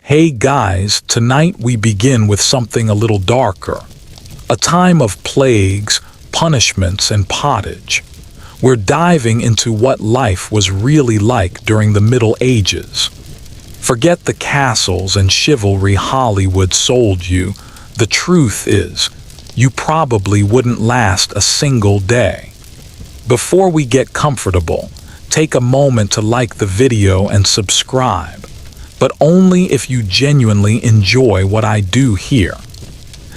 Hey guys, tonight we begin with something a little darker. A time of plagues, punishments, and pottage. We're diving into what life was really like during the Middle Ages. Forget the castles and chivalry Hollywood sold you. The truth is, you probably wouldn't last a single day. Before we get comfortable, take a moment to like the video and subscribe, but only if you genuinely enjoy what I do here.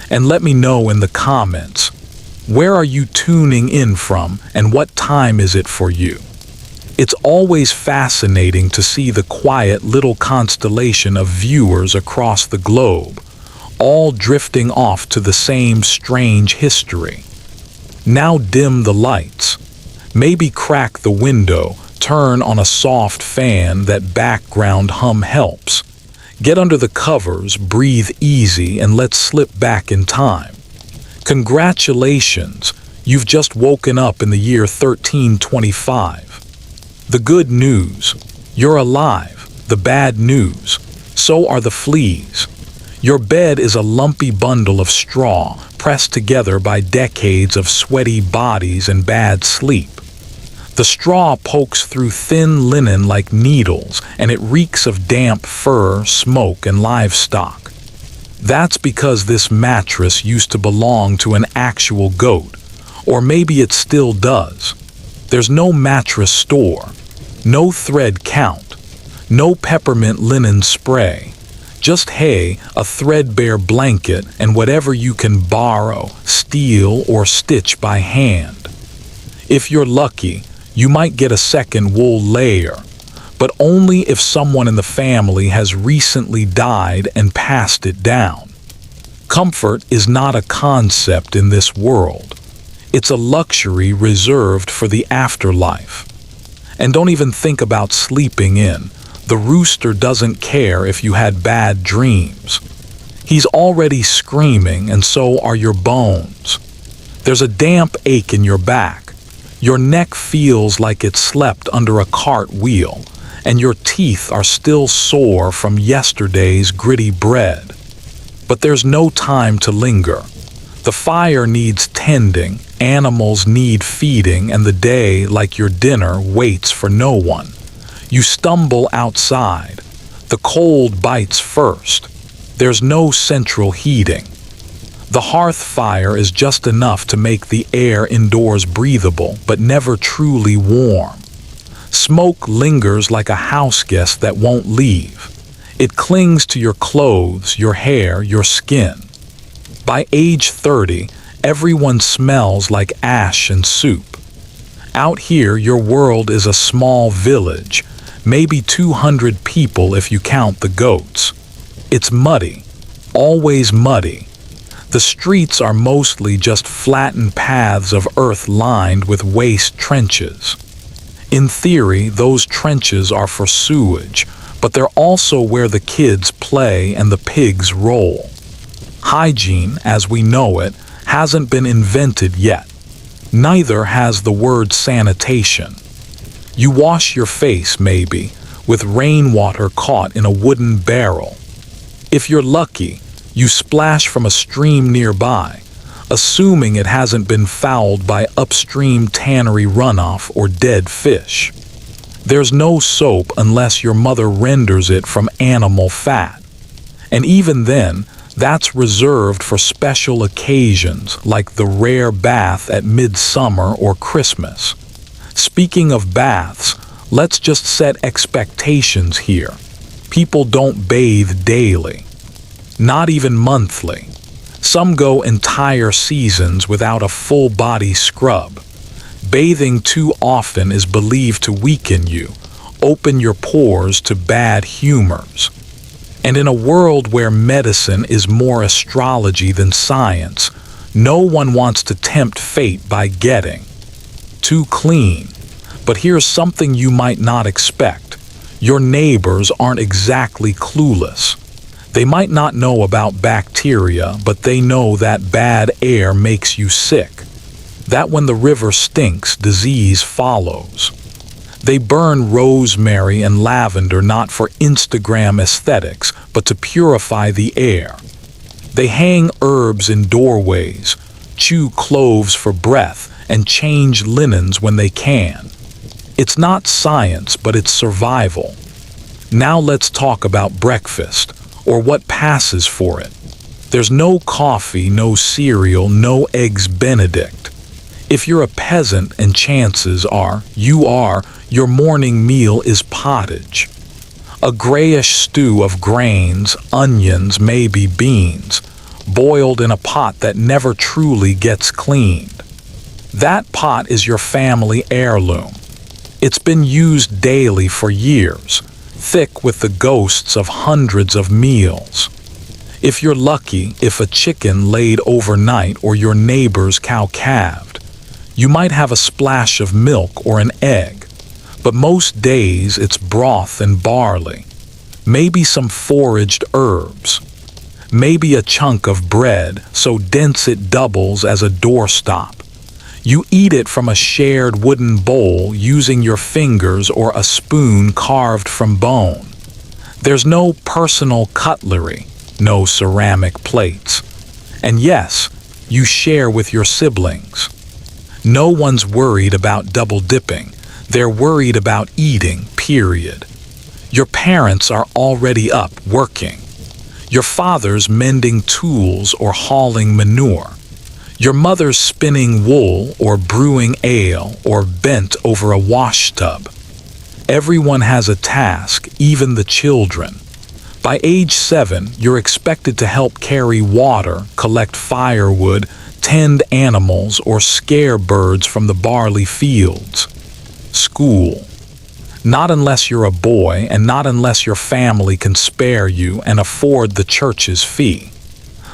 And let me know in the comments, where are you tuning in from and what time is it for you? It's always fascinating to see the quiet little constellation of viewers across the globe, all drifting off to the same strange history. Now dim the lights. Maybe crack the window, turn on a soft fan. That background hum helps. Get under the covers, breathe easy, and let's slip back in time. Congratulations, you've just woken up in the year 1325. The good news, you're alive. The bad news, so are the fleas. Your bed is a lumpy bundle of straw, pressed together by decades of sweaty bodies and bad sleep. The straw pokes through thin linen like needles, and it reeks of damp fur, smoke, and livestock. That's because this mattress used to belong to an actual goat, or maybe it still does. There's no mattress store, no thread count, no peppermint linen spray, just hay, a threadbare blanket, and whatever you can borrow, steal, or stitch by hand. If you're lucky, you might get a second wool layer, but only if someone in the family has recently died and passed it down. Comfort is not a concept in this world. It's a luxury reserved for the afterlife. And don't even think about sleeping in. The rooster doesn't care if you had bad dreams. He's already screaming, and so are your bones. There's a damp ache in your back. Your neck feels like it slept under a cartwheel, and your teeth are still sore from yesterday's gritty bread. But there's no time to linger. The fire needs tending, animals need feeding, and the day, like your dinner, waits for no one. You stumble outside. The cold bites first. There's no central heating. The hearth fire is just enough to make the air indoors breathable, but never truly warm. Smoke lingers like a houseguest that won't leave. It clings to your clothes, your hair, your skin. By age 30, everyone smells like ash and soup. Out here, your world is a small village, maybe 200 people if you count the goats. It's muddy, always muddy. The streets are mostly just flattened paths of earth lined with waste trenches. In theory, those trenches are for sewage, but they're also where the kids play and the pigs roll. Hygiene, as we know it, hasn't been invented yet. Neither has the word sanitation. You wash your face, maybe, with rainwater caught in a wooden barrel. If you're lucky, you splash from a stream nearby, assuming it hasn't been fouled by upstream tannery runoff or dead fish. There's no soap unless your mother renders it from animal fat. And even then, that's reserved for special occasions like the rare bath at midsummer or Christmas. Speaking of baths, let's just set expectations here. People don't bathe daily. Not even monthly. Some go entire seasons without a full-body scrub. Bathing too often is believed to weaken you, open your pores to bad humors. And in a world where medicine is more astrology than science, no one wants to tempt fate by getting too clean. But here's something you might not expect. Your neighbors aren't exactly clueless. They might not know about bacteria, but they know that bad air makes you sick. That when the river stinks, disease follows. They burn rosemary and lavender not for Instagram aesthetics, but to purify the air. They hang herbs in doorways, chew cloves for breath, and change linens when they can. It's not science, but it's survival. Now let's talk about breakfast, or what passes for it. There's no coffee, no cereal, no eggs Benedict. If you're a peasant, and chances are you are, your morning meal is pottage. A grayish stew of grains, onions, maybe beans, boiled in a pot that never truly gets cleaned. That pot is your family heirloom. It's been used daily for years, thick with the ghosts of hundreds of meals. If you're lucky, if a chicken laid overnight or your neighbor's cow calved, you might have a splash of milk or an egg, but most days it's broth and barley, maybe some foraged herbs, maybe a chunk of bread so dense it doubles as a doorstop. You eat it from a shared wooden bowl using your fingers or a spoon carved from bone. There's no personal cutlery, no ceramic plates. And yes, you share with your siblings. No one's worried about double dipping. They're worried about eating, period. Your parents are already up working. Your father's mending tools or hauling manure. Your mother's spinning wool or brewing ale or bent over a wash tub. Everyone has a task, even the children. By age 7, you're expected to help carry water, collect firewood, tend animals, or scare birds from the barley fields. School. Not unless you're a boy, and not unless your family can spare you and afford the church's fee.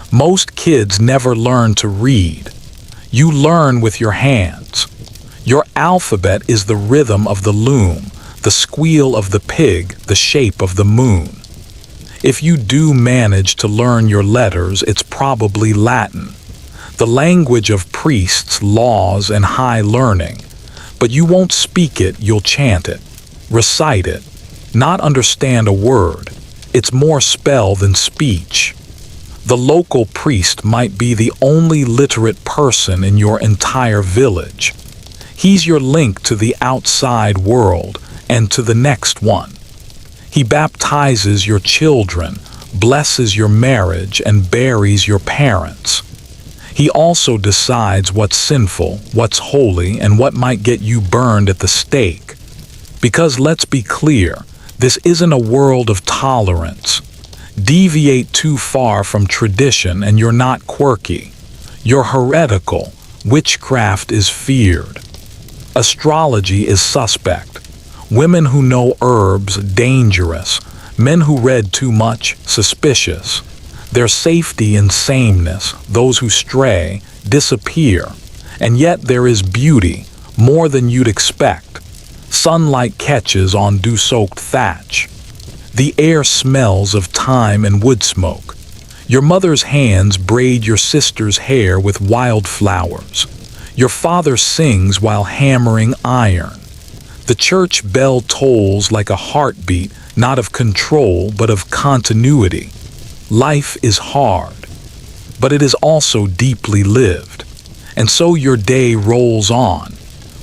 Most kids never learn to read. You learn with your hands. Your alphabet is the rhythm of the loom, the squeal of the pig, the shape of the moon. If you do manage to learn your letters, it's probably Latin, the language of priests, laws, and high learning. But you won't speak it, you'll chant it, recite it, not understand a word. It's more spell than speech. The local priest might be the only literate person in your entire village. He's your link to the outside world and to the next one. He baptizes your children, blesses your marriage, and buries your parents. He also decides what's sinful, what's holy, and what might get you burned at the stake. Because let's be clear, this isn't a world of tolerance. Deviate too far from tradition and you're not quirky. You're heretical. Witchcraft is feared. Astrology is suspect. Women who know herbs, dangerous. Men who read too much, suspicious. Their safety in sameness. Those who stray, disappear. And yet there is beauty, more than you'd expect. Sunlight catches on dew-soaked thatch. The air smells of thyme and wood smoke. Your mother's hands braid your sister's hair with wildflowers. Your father sings while hammering iron. The church bell tolls like a heartbeat, not of control, but of continuity. Life is hard, but it is also deeply lived. And so your day rolls on,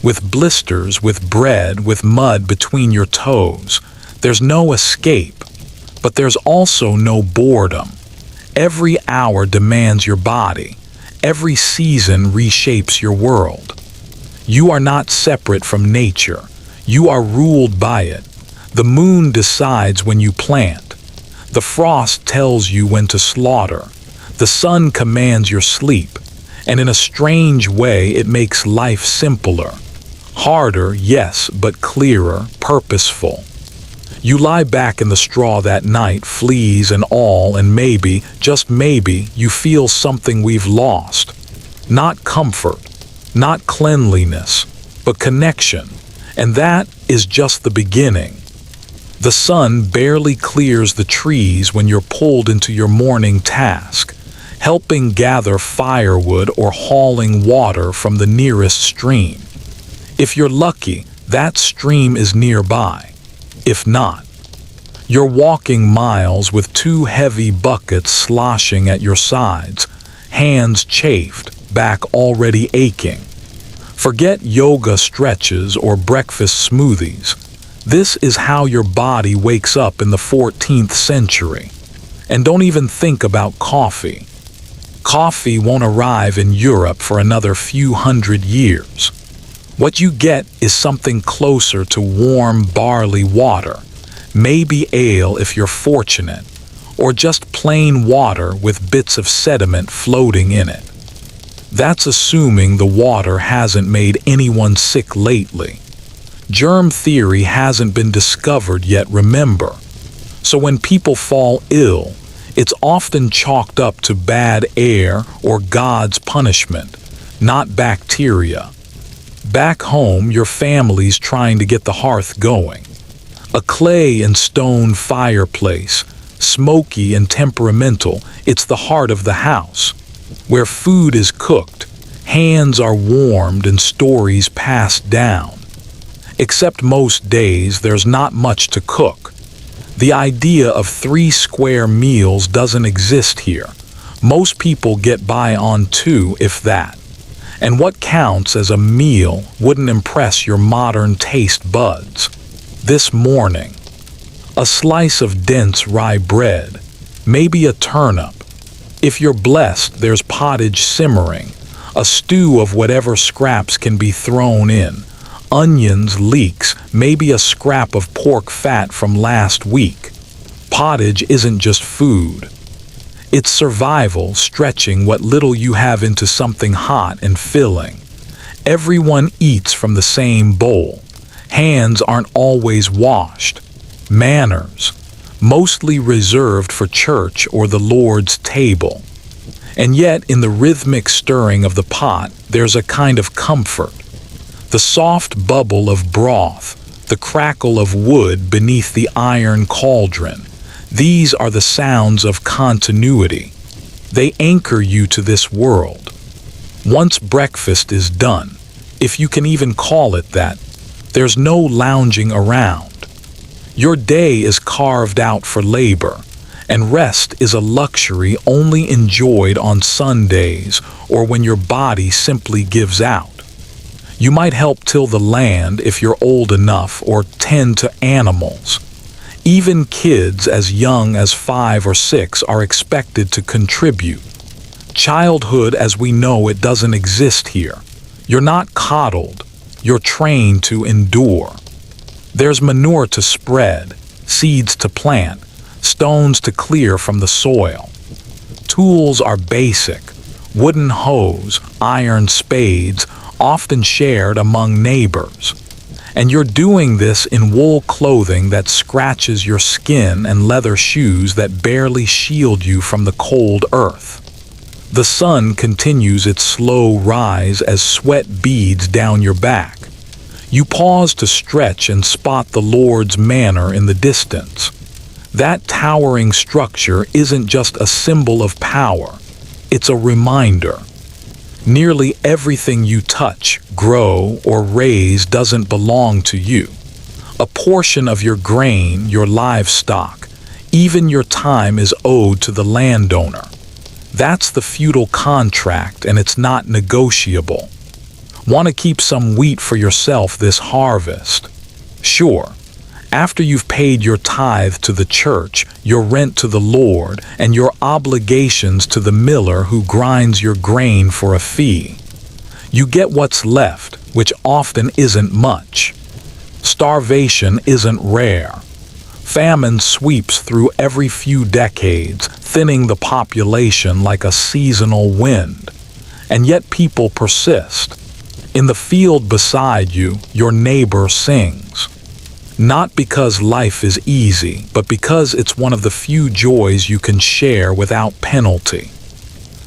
with blisters, with bread, with mud between your toes. There's no escape, but there's also no boredom. Every hour demands your body. Every season reshapes your world. You are not separate from nature. You are ruled by it. The moon decides when you plant. The frost tells you when to slaughter. The sun commands your sleep. And in a strange way, it makes life simpler. Harder, yes, but clearer, purposeful. You lie back in the straw that night, fleas and all, and maybe, just maybe, you feel something we've lost. Not comfort, not cleanliness, but connection. And that is just the beginning. The sun barely clears the trees when you're pulled into your morning task, helping gather firewood or hauling water from the nearest stream. If you're lucky, that stream is nearby. If not, you're walking miles with two heavy buckets sloshing at your sides, hands chafed, back already aching. Forget yoga stretches or breakfast smoothies. This is how your body wakes up in the 14th century. And don't even think about coffee. Coffee won't arrive in Europe for another few hundred years. What you get is something closer to warm barley water, maybe ale if you're fortunate, or just plain water with bits of sediment floating in it. That's assuming the water hasn't made anyone sick lately. Germ theory hasn't been discovered yet, remember. So when people fall ill, it's often chalked up to bad air or God's punishment, not bacteria. Back home, your family's trying to get the hearth going. A clay and stone fireplace, smoky and temperamental, it's the heart of the house. Where food is cooked, hands are warmed and stories passed down. Except most days, there's not much to cook. The idea of 3 square meals doesn't exist here. Most people get by on 2, if that. And what counts as a meal wouldn't impress your modern taste buds. This morning, a slice of dense rye bread, maybe a turnip. If you're blessed, there's pottage simmering, a stew of whatever scraps can be thrown in. Onions, leeks, maybe a scrap of pork fat from last week. Pottage isn't just food. It's survival stretching what little you have into something hot and filling. Everyone eats from the same bowl. Hands aren't always washed. Manners, mostly reserved for church or the Lord's table. And yet, in the rhythmic stirring of the pot, there's a kind of comfort. The soft bubble of broth, the crackle of wood beneath the iron cauldron. These are the sounds of continuity. They anchor you to this world. Once breakfast is done, if you can even call it that, there's no lounging around. Your day is carved out for labor, and rest is a luxury only enjoyed on Sundays or when your body simply gives out. You might help till the land if you're old enough, or tend to animals. Even kids as young as 5 or 6 are expected to contribute. Childhood as we know it doesn't exist here. You're not coddled, you're trained to endure. There's manure to spread, seeds to plant, stones to clear from the soil. Tools are basic: wooden hoes, iron spades, often shared among neighbors. And you're doing this in wool clothing that scratches your skin and leather shoes that barely shield you from the cold earth. The sun continues its slow rise as sweat beads down your back. You pause to stretch and spot the Lord's Manor in the distance. That towering structure isn't just a symbol of power, it's a reminder. Nearly everything you touch, grow, or raise doesn't belong to you. A portion of your grain, your livestock, even your time is owed to the landowner. That's the feudal contract, and it's not negotiable. Want to keep some wheat for yourself this harvest? Sure. After you've paid your tithe to the church, your rent to the Lord, and your obligations to the miller who grinds your grain for a fee, you get what's left, which often isn't much. Starvation isn't rare. Famine sweeps through every few decades, thinning the population like a seasonal wind. And yet people persist. In the field beside you, your neighbor sings. Not because life is easy, but because it's one of the few joys you can share without penalty.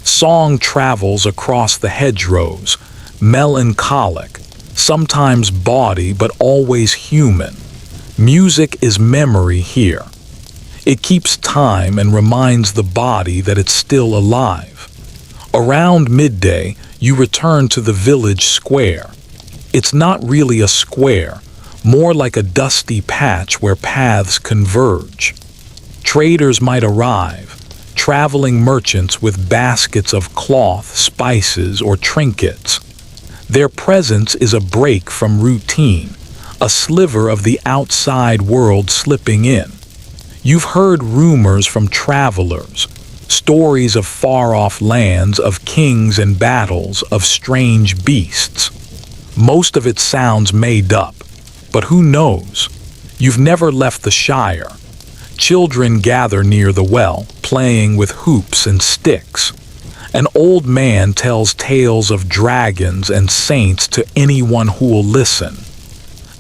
Song travels across the hedgerows, melancholic, sometimes bawdy but always human. Music is memory here. It keeps time and reminds the body that it's still alive. Around midday, you return to the village square. It's not really a square, more like a dusty patch where paths converge. Traders might arrive, traveling merchants with baskets of cloth, spices, or trinkets. Their presence is a break from routine, a sliver of the outside world slipping in. You've heard rumors from travelers, stories of far-off lands, of kings and battles, of strange beasts. Most of it sounds made up, but who knows? You've never left the Shire. Children gather near the well, playing with hoops and sticks. An old man tells tales of dragons and saints to anyone who'll listen.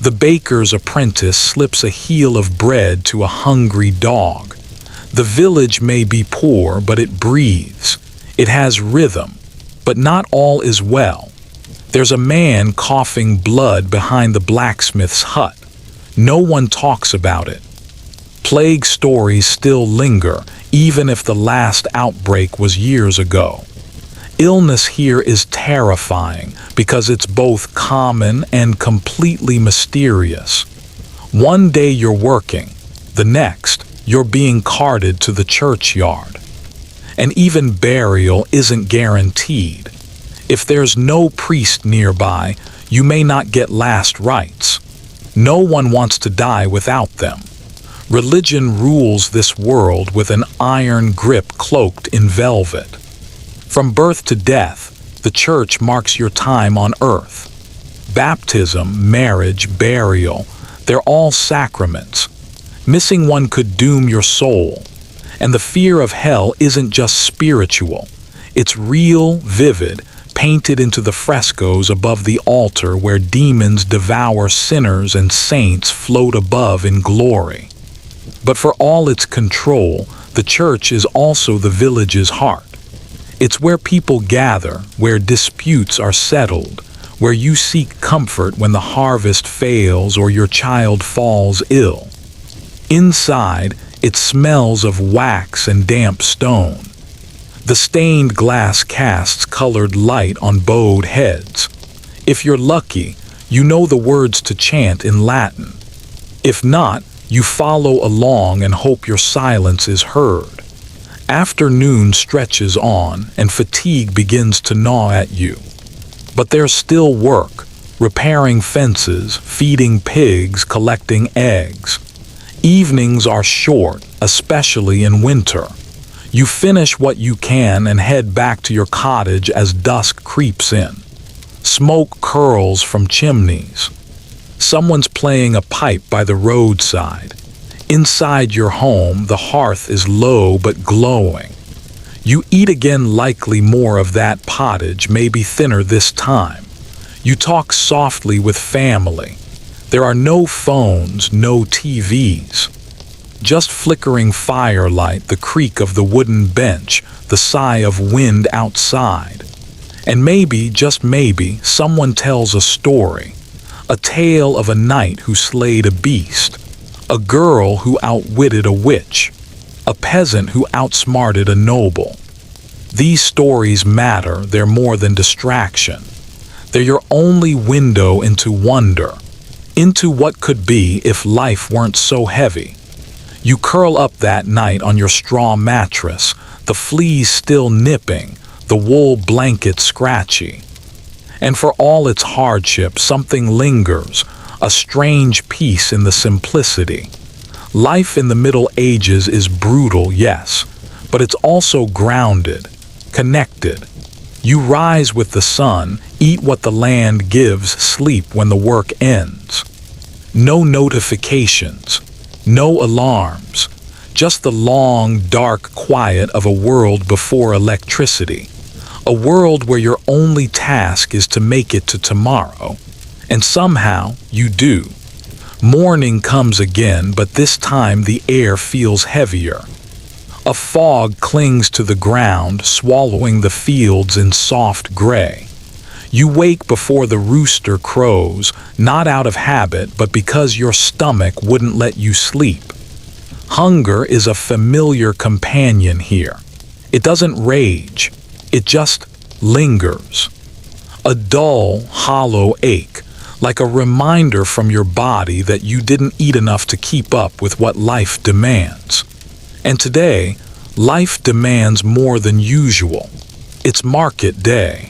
The baker's apprentice slips a heel of bread to a hungry dog. The village may be poor, but it breathes. It has rhythm, but not all is well. There's a man coughing blood behind the blacksmith's hut. No one talks about it. Plague stories still linger, even if the last outbreak was years ago. Illness here is terrifying because it's both common and completely mysterious. One day you're working, the next you're being carted to the churchyard. And even burial isn't guaranteed. If there's no priest nearby, you may not get last rites. No one wants to die without them. Religion rules this world with an iron grip cloaked in velvet. From birth to death, the church marks your time on earth. Baptism, marriage, burial, they're all sacraments. Missing one could doom your soul. And the fear of hell isn't just spiritual. It's real, vivid, painted into the frescoes above the altar where demons devour sinners and saints float above in glory. But for all its control, the church is also the village's heart. It's where people gather, where disputes are settled, where you seek comfort when the harvest fails or your child falls ill. Inside, it smells of wax and damp stone. The stained glass casts colored light on bowed heads. If you're lucky, you know the words to chant in Latin. If not, you follow along and hope your silence is heard. Afternoon stretches on, and fatigue begins to gnaw at you. But there's still work, repairing fences, feeding pigs, collecting eggs. Evenings are short, especially in winter. You finish what you can and head back to your cottage as dusk creeps in. Smoke curls from chimneys. Someone's playing a pipe by the roadside. Inside your home, the hearth is low but glowing. You eat again, likely more of that pottage, maybe thinner this time. You talk softly with family. There are no phones, no TVs. Just flickering firelight, the creak of the wooden bench, the sigh of wind outside. And maybe, just maybe, someone tells a story. A tale of a knight who slayed a beast. A girl who outwitted a witch. A peasant who outsmarted a noble. These stories matter, they're more than distraction. They're your only window into wonder, into what could be if life weren't so heavy. You curl up that night on your straw mattress, the fleas still nipping, the wool blanket scratchy. And for all its hardship, something lingers, a strange peace in the simplicity. Life in the Middle Ages is brutal, yes, but it's also grounded, connected. You rise with the sun, eat what the land gives, sleep when the work ends. No notifications, no alarms, just the long, dark quiet of a world before electricity. A world where your only task is to make it to tomorrow. And somehow, you do. Morning comes again, but this time the air feels heavier. A fog clings to the ground, swallowing the fields in soft gray. You wake before the rooster crows, not out of habit, but because your stomach wouldn't let you sleep. Hunger is a familiar companion here. It doesn't rage, it just lingers. A dull, hollow ache, like a reminder from your body that you didn't eat enough to keep up with what life demands. And today, life demands more than usual. It's market day.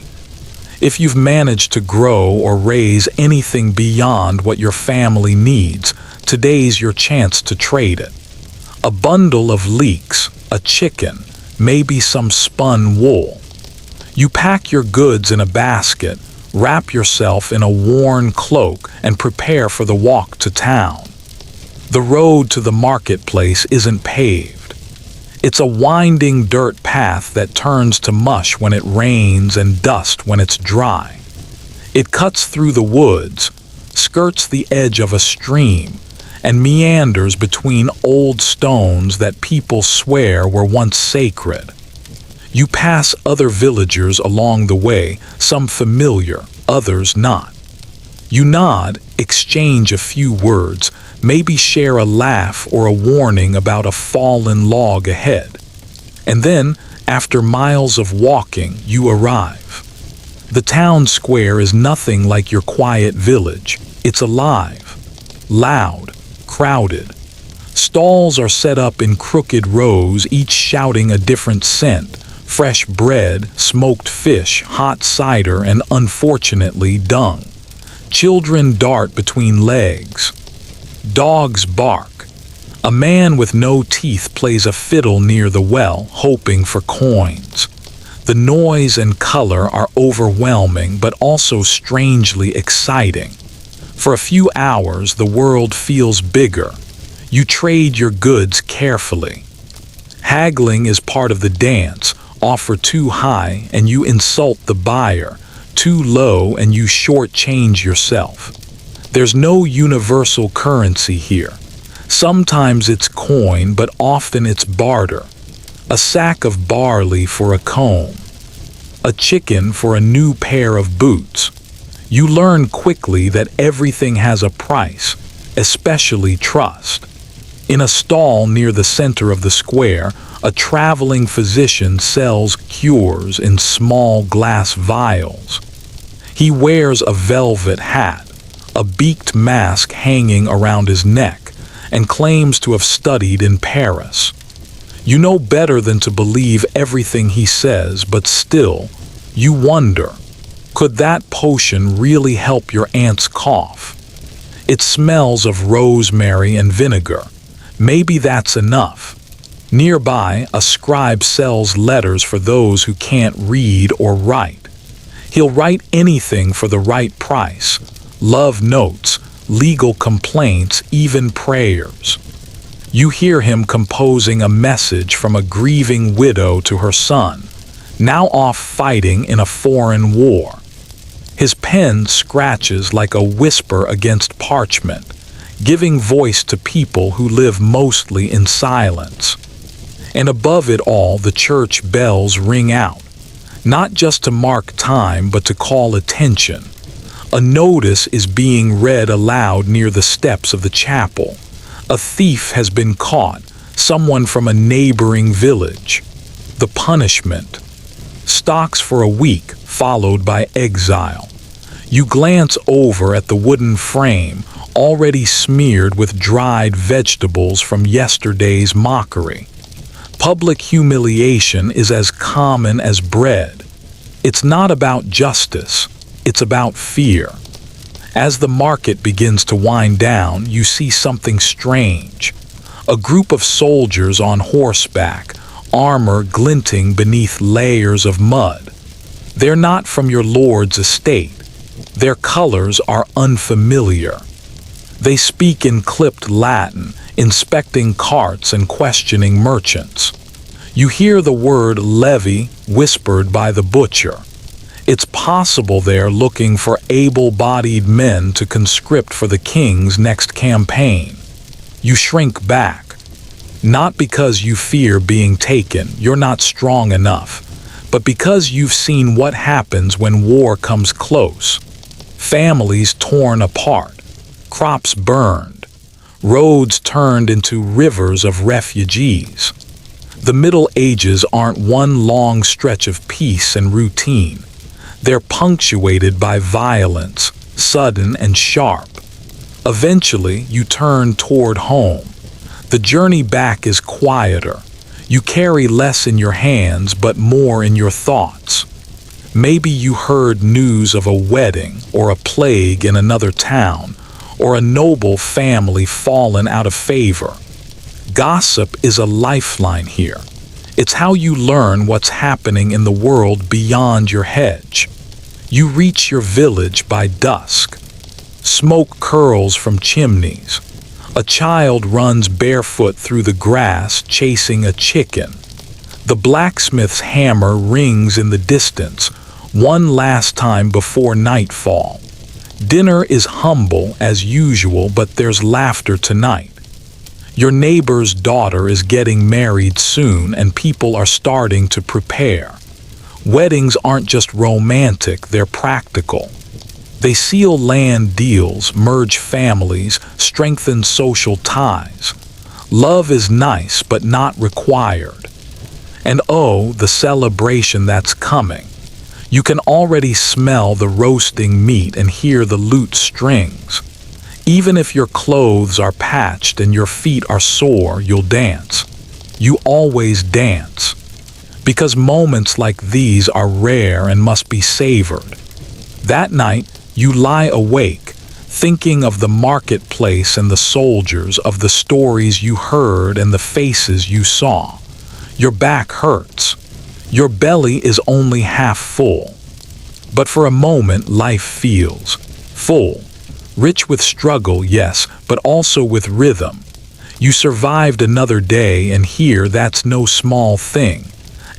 If you've managed to grow or raise anything beyond what your family needs, today's your chance to trade it. A bundle of leeks, a chicken, maybe some spun wool. You pack your goods in a basket, wrap yourself in a worn cloak, and prepare for the walk to town. The road to the marketplace isn't paved. It's a winding dirt path that turns to mush when it rains and dust when it's dry. It cuts through the woods, skirts the edge of a stream, and meanders between old stones that people swear were once sacred. You pass other villagers along the way, some familiar, others not. You nod, exchange a few words, maybe share a laugh or a warning about a fallen log ahead. And then, after miles of walking, you arrive. The town square is nothing like your quiet village. It's alive, loud, crowded. Stalls are set up in crooked rows, each shouting a different scent: fresh bread, smoked fish, hot cider, and unfortunately dung. Children dart between legs. Dogs bark. A man with no teeth plays a fiddle near the well, hoping for coins. The noise and color are overwhelming, but also strangely exciting. For a few hours, the world feels bigger. You trade your goods carefully. Haggling is part of the dance. Offer too high and you insult the buyer. Too low and you shortchange yourself. There's no universal currency here. Sometimes it's coin, but often it's barter. A sack of barley for a comb. A chicken for a new pair of boots. You learn quickly that everything has a price, especially trust. In a stall near the center of the square, a traveling physician sells cures in small glass vials. He wears a velvet hat, a beaked mask hanging around his neck, and claims to have studied in Paris. You know better than to believe everything he says, but still, you wonder, could that potion really help your aunt's cough? It smells of rosemary and vinegar. Maybe that's enough. Nearby, a scribe sells letters for those who can't read or write. He'll write anything for the right price. Love notes, legal complaints, even prayers. You hear him composing a message from a grieving widow to her son, now off fighting in a foreign war. His pen scratches like a whisper against parchment, giving voice to people who live mostly in silence. And above it all, the church bells ring out, not just to mark time, but to call attention. A notice is being read aloud near the steps of the chapel. A thief has been caught, someone from a neighboring village. The punishment: stocks for a week, followed by exile. You glance over at the wooden frame, already smeared with dried vegetables from yesterday's mockery. Public humiliation is as common as bread. It's not about justice, it's about fear. As the market begins to wind down, you see something strange. A group of soldiers on horseback, armor glinting beneath layers of mud. They're not from your lord's estate. Their colors are unfamiliar. They speak in clipped Latin, inspecting carts and questioning merchants. You hear the word levy whispered by the butcher. It's possible they're looking for able-bodied men to conscript for the king's next campaign. You shrink back. Not because you fear being taken, you're not strong enough, but because you've seen what happens when war comes close. Families torn apart, crops burned, roads turned into rivers of refugees. The Middle Ages aren't one long stretch of peace and routine. They're punctuated by violence, sudden and sharp. Eventually, you turn toward home. The journey back is quieter. You carry less in your hands, but more in your thoughts. Maybe you heard news of a wedding or a plague in another town, or a noble family fallen out of favor. Gossip is a lifeline here. It's how you learn what's happening in the world beyond your hedge. You reach your village by dusk. Smoke curls from chimneys. A child runs barefoot through the grass chasing a chicken. The blacksmith's hammer rings in the distance, one last time before nightfall. Dinner is humble as usual, but there's laughter tonight. Your neighbor's daughter is getting married soon, and people are starting to prepare. Weddings aren't just romantic, they're practical. They seal land deals, merge families, strengthen social ties. Love is nice, but not required. And oh, the celebration that's coming. You can already smell the roasting meat and hear the lute strings. Even if your clothes are patched and your feet are sore, you'll dance. You always dance. Because moments like these are rare and must be savored. That night, you lie awake, thinking of the marketplace and the soldiers, of the stories you heard and the faces you saw. Your back hurts. Your belly is only half full. But for a moment, life feels full. Rich with struggle, yes, but also with rhythm. You survived another day, and here that's no small thing.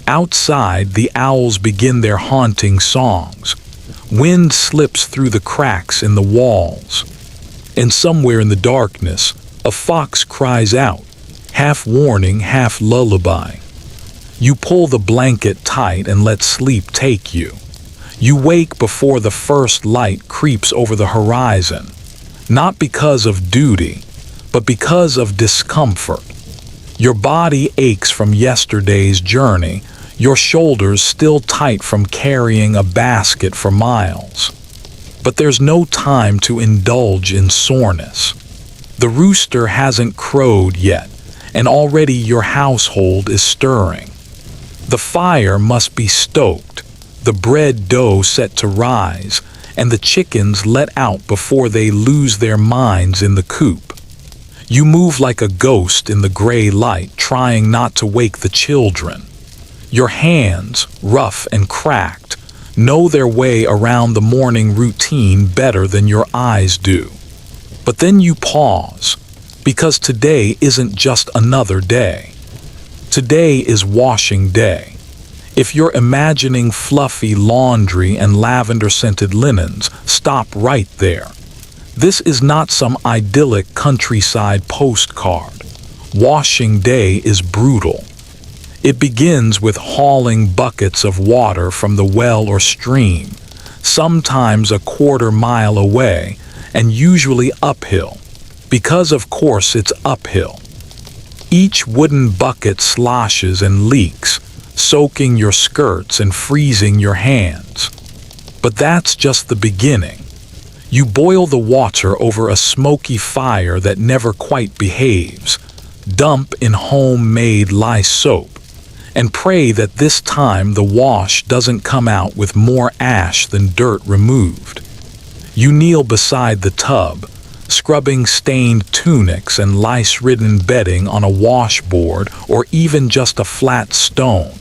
Outside, the owls begin their haunting songs. Wind slips through the cracks in the walls. And somewhere in the darkness, a fox cries out, half warning, half lullaby. You pull the blanket tight and let sleep take you. You wake before the first light creeps over the horizon, not because of duty, but because of discomfort. Your body aches from yesterday's journey, your shoulders still tight from carrying a basket for miles. But there's no time to indulge in soreness. The rooster hasn't crowed yet, and already your household is stirring. The fire must be stoked, the bread dough set to rise, and the chickens let out before they lose their minds in the coop. You move like a ghost in the gray light, trying not to wake the children. Your hands, rough and cracked, know their way around the morning routine better than your eyes do. But then you pause, because today isn't just another day. Today is washing day. If you're imagining fluffy laundry and lavender-scented linens, stop right there. This is not some idyllic countryside postcard. Washing day is brutal. It begins with hauling buckets of water from the well or stream, sometimes a quarter-mile away, and usually uphill, because of course it's uphill. Each wooden bucket sloshes and leaks, soaking your skirts and freezing your hands. But that's just the beginning. You boil the water over a smoky fire that never quite behaves, dump in homemade lye soap, and pray that this time the wash doesn't come out with more ash than dirt removed. You kneel beside the tub, scrubbing stained tunics and lice-ridden bedding on a washboard or even just a flat stone.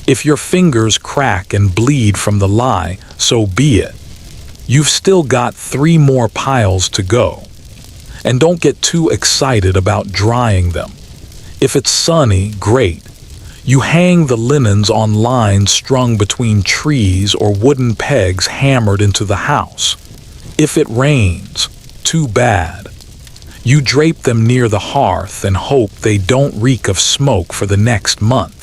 If your fingers crack and bleed from the lye, so be it. You've still got 3 more piles to go. And don't get too excited about drying them. If it's sunny, great. You hang the linens on lines strung between trees or wooden pegs hammered into the house. If it rains, too bad. You drape them near the hearth and hope they don't reek of smoke for the next month.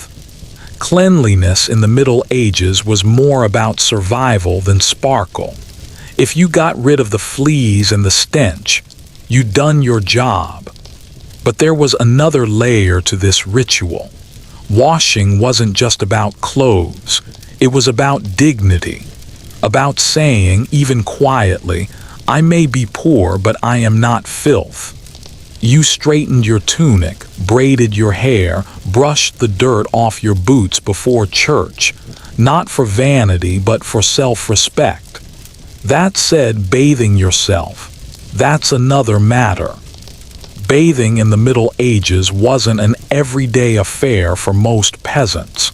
Cleanliness in the Middle Ages was more about survival than sparkle. If you got rid of the fleas and the stench, you'd done your job. But there was another layer to this ritual. Washing wasn't just about clothes, it was about dignity. about saying, even quietly, "I may be poor, but I am not filth." You straightened your tunic, braided your hair, brushed the dirt off your boots before church, not for vanity but for self-respect. That said, bathing yourself, that's another matter. Bathing in the Middle Ages wasn't an everyday affair for most peasants.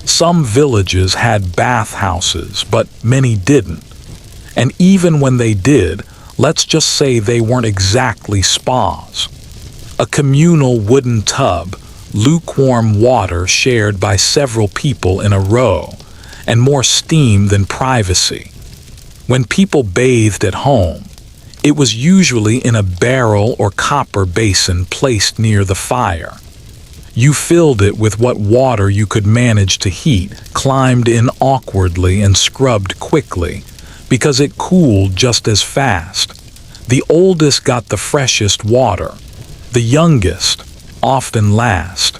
Some villages had bathhouses, but many didn't. And even when they did, let's just say they weren't exactly spas. A communal wooden tub, lukewarm water shared by several people in a row, and more steam than privacy. When people bathed at home, it was usually in a barrel or copper basin placed near the fire. You filled it with what water you could manage to heat, climbed in awkwardly and scrubbed quickly, because it cooled just as fast. The oldest got the freshest water. The youngest often last.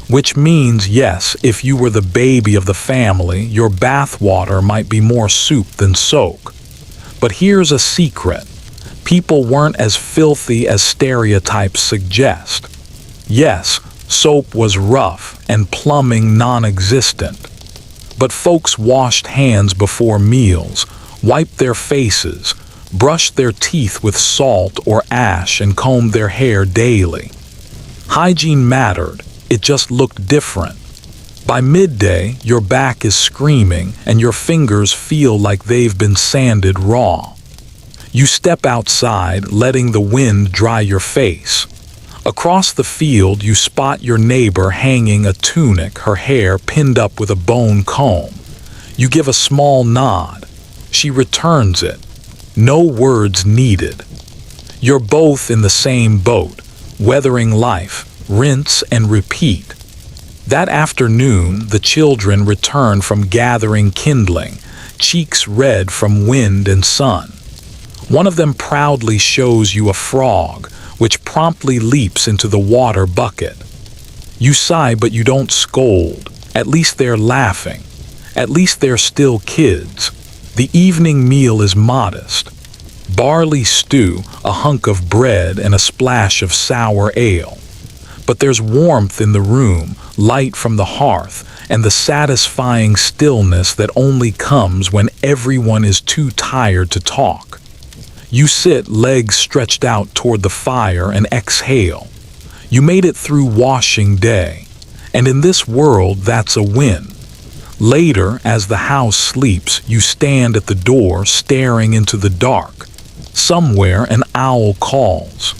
Which means, yes, if you were the baby of the family, your bath water might be more soup than soak. But here's a secret. People weren't as filthy as stereotypes suggest. Yes, soap was rough and plumbing non-existent. But folks washed hands before meals, wiped their faces, brushed their teeth with salt or ash, and combed their hair daily. Hygiene mattered, it just looked different. By midday, your back is screaming and your fingers feel like they've been sanded raw. You step outside, letting the wind dry your face. Across the field, you spot your neighbor hanging a tunic, her hair pinned up with a bone comb. You give a small nod. She returns it. No words needed. You're both in the same boat, weathering life, rinse and repeat. That afternoon, the children return from gathering kindling, cheeks red from wind and sun. One of them proudly shows you a frog, which promptly leaps into the water bucket. You sigh, but you don't scold. At least they're laughing. At least they're still kids. The evening meal is modest. Barley stew, a hunk of bread, and a splash of sour ale. But there's warmth in the room, light from the hearth, and the satisfying stillness that only comes when everyone is too tired to talk. You sit, legs stretched out toward the fire, and exhale. You made it through washing day, and in this world that's a win. Later, as the house sleeps, you stand at the door staring into the dark. Somewhere an owl calls.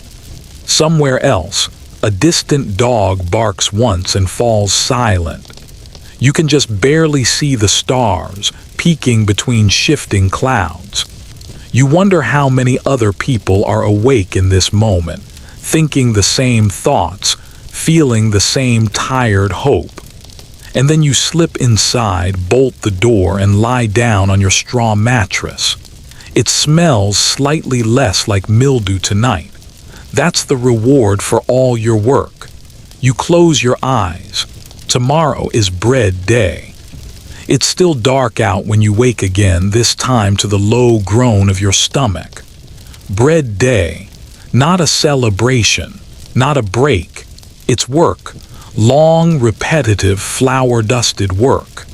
Somewhere else, a distant dog barks once and falls silent. You can just barely see the stars peeking between shifting clouds. You wonder how many other people are awake in this moment, thinking the same thoughts, feeling the same tired hope. And then you slip inside, bolt the door, and lie down on your straw mattress. It smells slightly less like mildew tonight. That's the reward for all your work. You close your eyes. Tomorrow is bread day. It's still dark out when you wake again, this time to the low groan of your stomach. Bread day, not a celebration, not a break. It's work. Long, repetitive, flour-dusted work.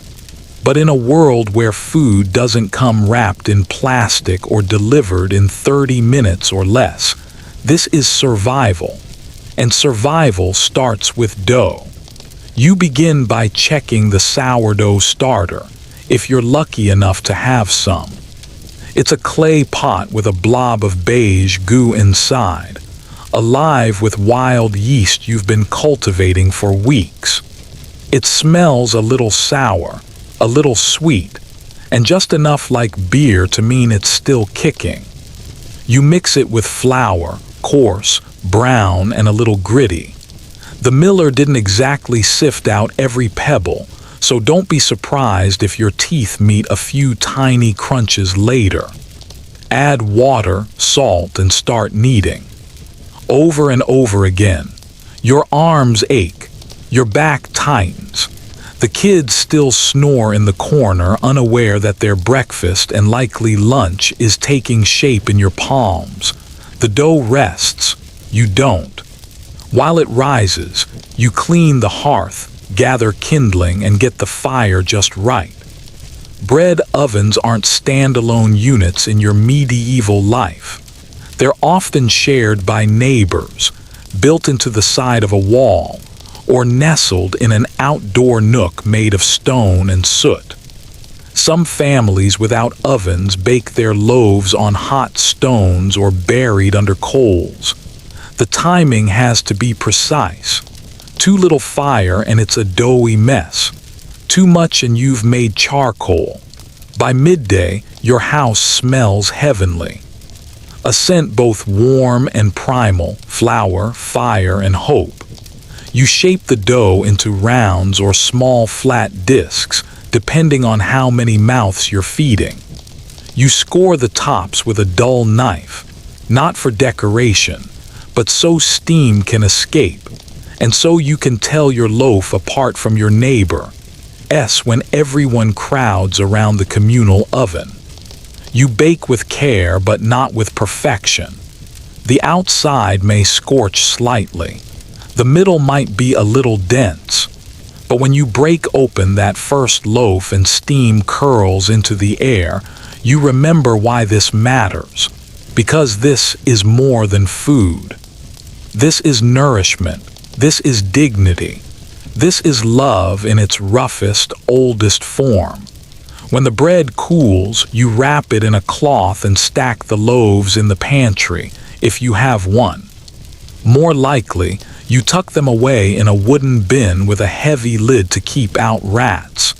But in a world where food doesn't come wrapped in plastic or delivered in 30 minutes or less, this is survival. And survival starts with dough. You begin by checking the sourdough starter, if you're lucky enough to have some. It's a clay pot with a blob of beige goo inside, alive with wild yeast you've been cultivating for weeks. It smells a little sour, a little sweet, and just enough like beer to mean it's still kicking. You mix it with flour, coarse, brown, and a little gritty. The miller didn't exactly sift out every pebble, so don't be surprised if your teeth meet a few tiny crunches later. Add water, salt, and start kneading. Over and over again. Your arms ache. Your back tightens. The kids still snore in the corner, unaware that their breakfast and likely lunch is taking shape in your palms. The dough rests, you don't. While it rises, you clean the hearth, gather kindling, and get the fire just right. Bread ovens aren't standalone units in your medieval life. They're often shared by neighbors, built into the side of a wall, or nestled in an outdoor nook made of stone and soot. Some families without ovens bake their loaves on hot stones or buried under coals. The timing has to be precise. Too little fire and it's a doughy mess. Too much and you've made charcoal. By midday, your house smells heavenly. A scent both warm and primal, flour, fire, and hope. You shape the dough into rounds or small flat discs, depending on how many mouths you're feeding. You score the tops with a dull knife, not for decoration, but so steam can escape, and so you can tell your loaf apart from your neighbor's when everyone crowds around the communal oven. You bake with care but not with perfection. The outside may scorch slightly. The middle might be a little dense. But when you break open that first loaf and steam curls into the air, you remember why this matters. Because this is more than food. This is nourishment. This is dignity. This is love in its roughest, oldest form. When the bread cools, you wrap it in a cloth and stack the loaves in the pantry, if you have one. More likely, you tuck them away in a wooden bin with a heavy lid to keep out rats.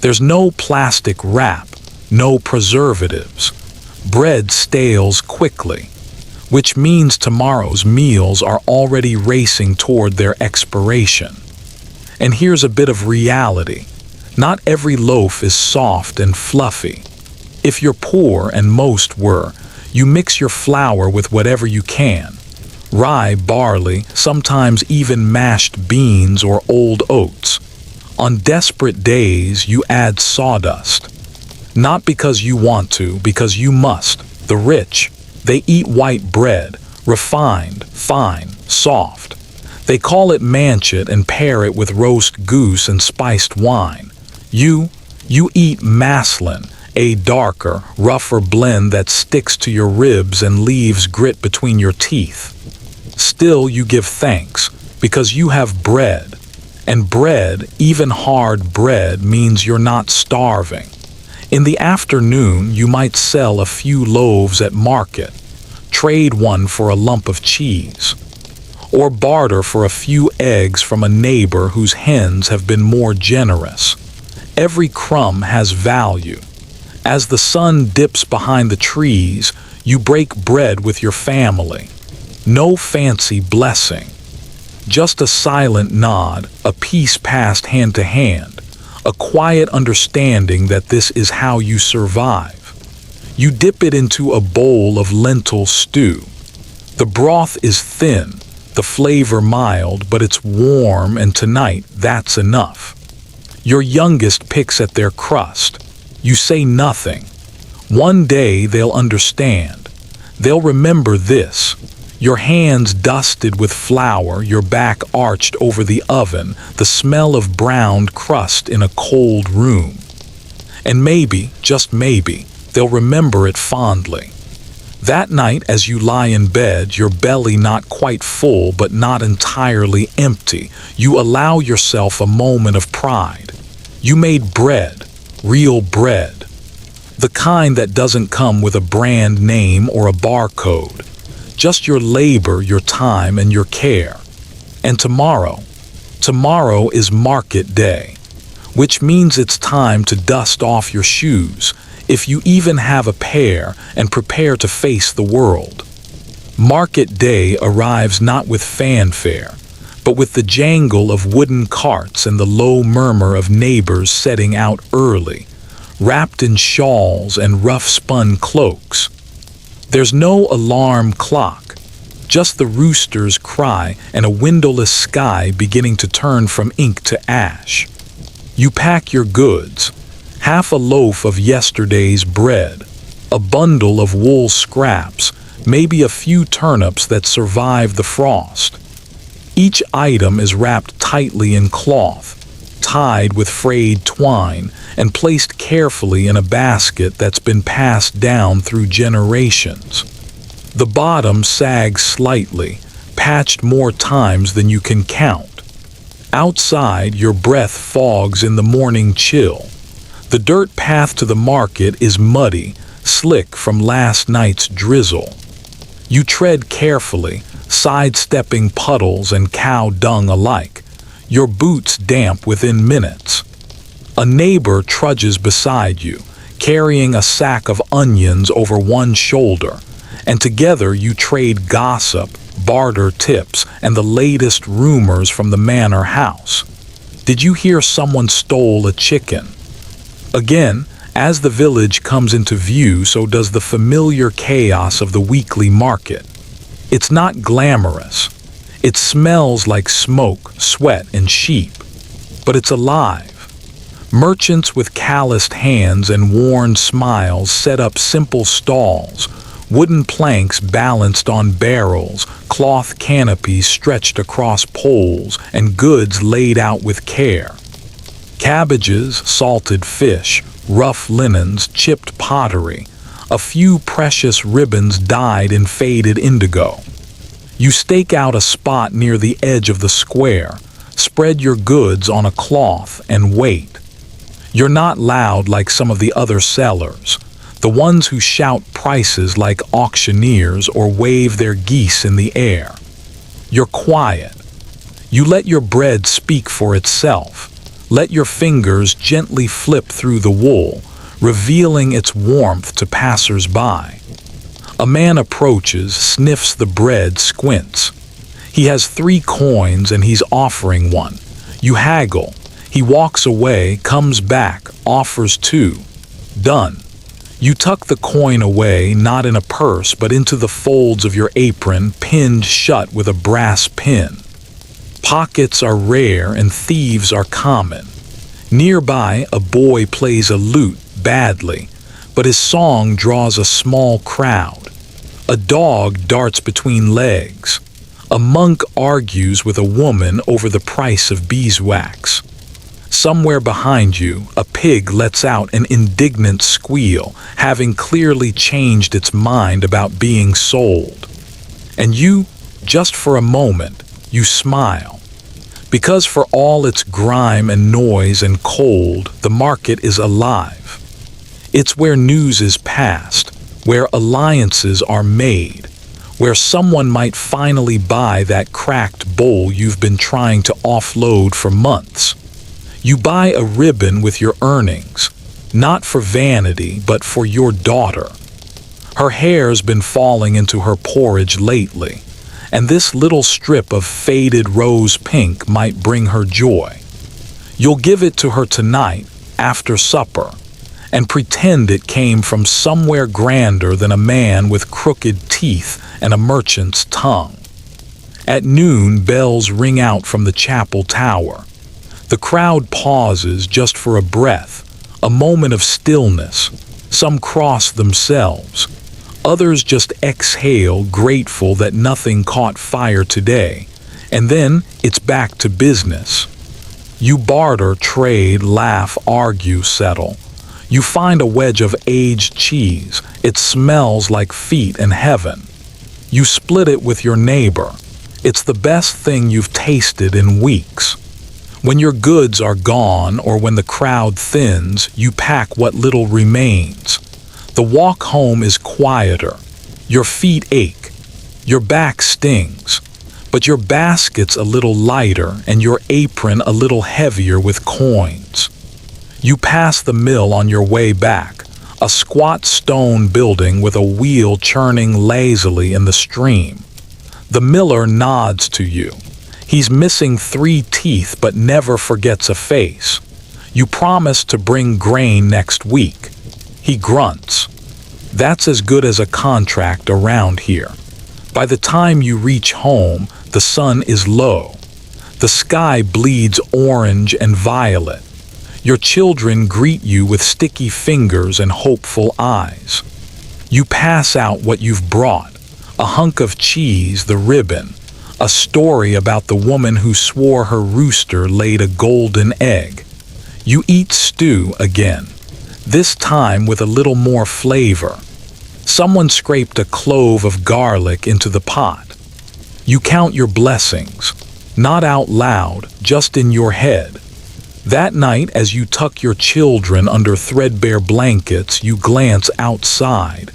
There's no plastic wrap, no preservatives. Bread stales quickly, which means tomorrow's meals are already racing toward their expiration. And here's a bit of reality. Not every loaf is soft and fluffy. If you're poor, and most were, you mix your flour with whatever you can. Rye, barley, sometimes even mashed beans or old oats. On desperate days, you add sawdust. Not because you want to, because you must. The rich, they eat white bread, refined, fine, soft. They call it manchet and pair it with roast goose and spiced wine. You eat maslin, a darker, rougher blend that sticks to your ribs and leaves grit between your teeth. Still, you give thanks, because you have bread. And bread, even hard bread, means you're not starving. In the afternoon, you might sell a few loaves at market, trade one for a lump of cheese, or barter for a few eggs from a neighbor whose hens have been more generous. Every crumb has value. As the sun dips behind the trees, you break bread with your family. No fancy blessing. Just a silent nod, a peace passed hand to hand, a quiet understanding that this is how you survive. You dip it into a bowl of lentil stew. The broth is thin, the flavor mild, but it's warm, and tonight that's enough. Your youngest picks at their crust. You say nothing. One day they'll understand. They'll remember this. Your hands dusted with flour, your back arched over the oven, the smell of browned crust in a cold room. And maybe, just maybe, they'll remember it fondly. That night, as you lie in bed, your belly not quite full but not entirely empty, you allow yourself a moment of pride. You made bread, real bread. The kind that doesn't come with a brand name or a barcode. Just your labor, your time, and your care. And tomorrow is market day, which means it's time to dust off your shoes, if you even have a pair, and prepare to face the world. Market day arrives not with fanfare, but with the jangle of wooden carts and the low murmur of neighbors setting out early, wrapped in shawls and rough-spun cloaks. There's no alarm clock, just the rooster's cry and a windowless sky beginning to turn from ink to ash. You pack your goods, half a loaf of yesterday's bread, a bundle of wool scraps, maybe a few turnips that survived the frost. Each item is wrapped tightly in cloth, tied with frayed twine, and placed carefully in a basket that's been passed down through generations. The bottom sags slightly, patched more times than you can count. Outside, your breath fogs in the morning chill. The dirt path to the market is muddy, slick from last night's drizzle. You tread carefully, sidestepping puddles and cow dung alike, your boots damp within minutes. A neighbor trudges beside you, carrying a sack of onions over one shoulder, and together you trade gossip, barter tips, and the latest rumors from the manor house. Did you hear someone stole a chicken? Again, as the village comes into view, so does the familiar chaos of the weekly market. It's not glamorous. It smells like smoke, sweat, and sheep. But it's alive. Merchants with calloused hands and worn smiles set up simple stalls, wooden planks balanced on barrels, cloth canopies stretched across poles, and goods laid out with care. Cabbages, salted fish, rough linens, chipped pottery, a few precious ribbons dyed in faded indigo. You stake out a spot near the edge of the square, spread your goods on a cloth, and wait. You're not loud like some of the other sellers, the ones who shout prices like auctioneers or wave their geese in the air. You're quiet. You let your bread speak for itself. Let your fingers gently flip through the wool, revealing its warmth to passers-by. A man approaches, sniffs the bread, squints. He has 3 coins and he's offering one. You haggle. He walks away, comes back, offers 2. Done. You tuck the coin away, not in a purse, but into the folds of your apron, pinned shut with a brass pin. Pockets are rare and thieves are common. Nearby, a boy plays a lute badly, but his song draws a small crowd. A dog darts between legs. A monk argues with a woman over the price of beeswax. Somewhere behind you, a pig lets out an indignant squeal, having clearly changed its mind about being sold. And you, just for a moment, you smile. Because for all its grime and noise and cold, the market is alive. It's where news is passed, where alliances are made, where someone might finally buy that cracked bowl you've been trying to offload for months. You buy a ribbon with your earnings, not for vanity, but for your daughter. Her hair's been falling into her porridge lately, and this little strip of faded rose pink might bring her joy. You'll give it to her tonight, after supper, and pretend it came from somewhere grander than a man with crooked teeth and a merchant's tongue. At noon, bells ring out from the chapel tower. The crowd pauses just for a breath, a moment of stillness. Some cross themselves. Others just exhale, grateful that nothing caught fire today. And then it's back to business. You barter, trade, laugh, argue, settle. You find a wedge of aged cheese. It smells like feet in heaven. You split it with your neighbor. It's the best thing you've tasted in weeks. When your goods are gone or when the crowd thins, you pack what little remains. The walk home is quieter. Your feet ache. Your back stings. But your basket's a little lighter and your apron a little heavier with coins. You pass the mill on your way back, a squat stone building with a wheel churning lazily in the stream. The miller nods to you. He's missing 3 teeth but never forgets a face. You promise to bring grain next week. He grunts. That's as good as a contract around here. By the time you reach home, the sun is low. The sky bleeds orange and violet. Your children greet you with sticky fingers and hopeful eyes. You pass out what you've brought, a hunk of cheese, the ribbon, a story about the woman who swore her rooster laid a golden egg. You eat stew again, this time with a little more flavor. Someone scraped a clove of garlic into the pot. You count your blessings, not out loud, just in your head. That night, as you tuck your children under threadbare blankets, you glance outside.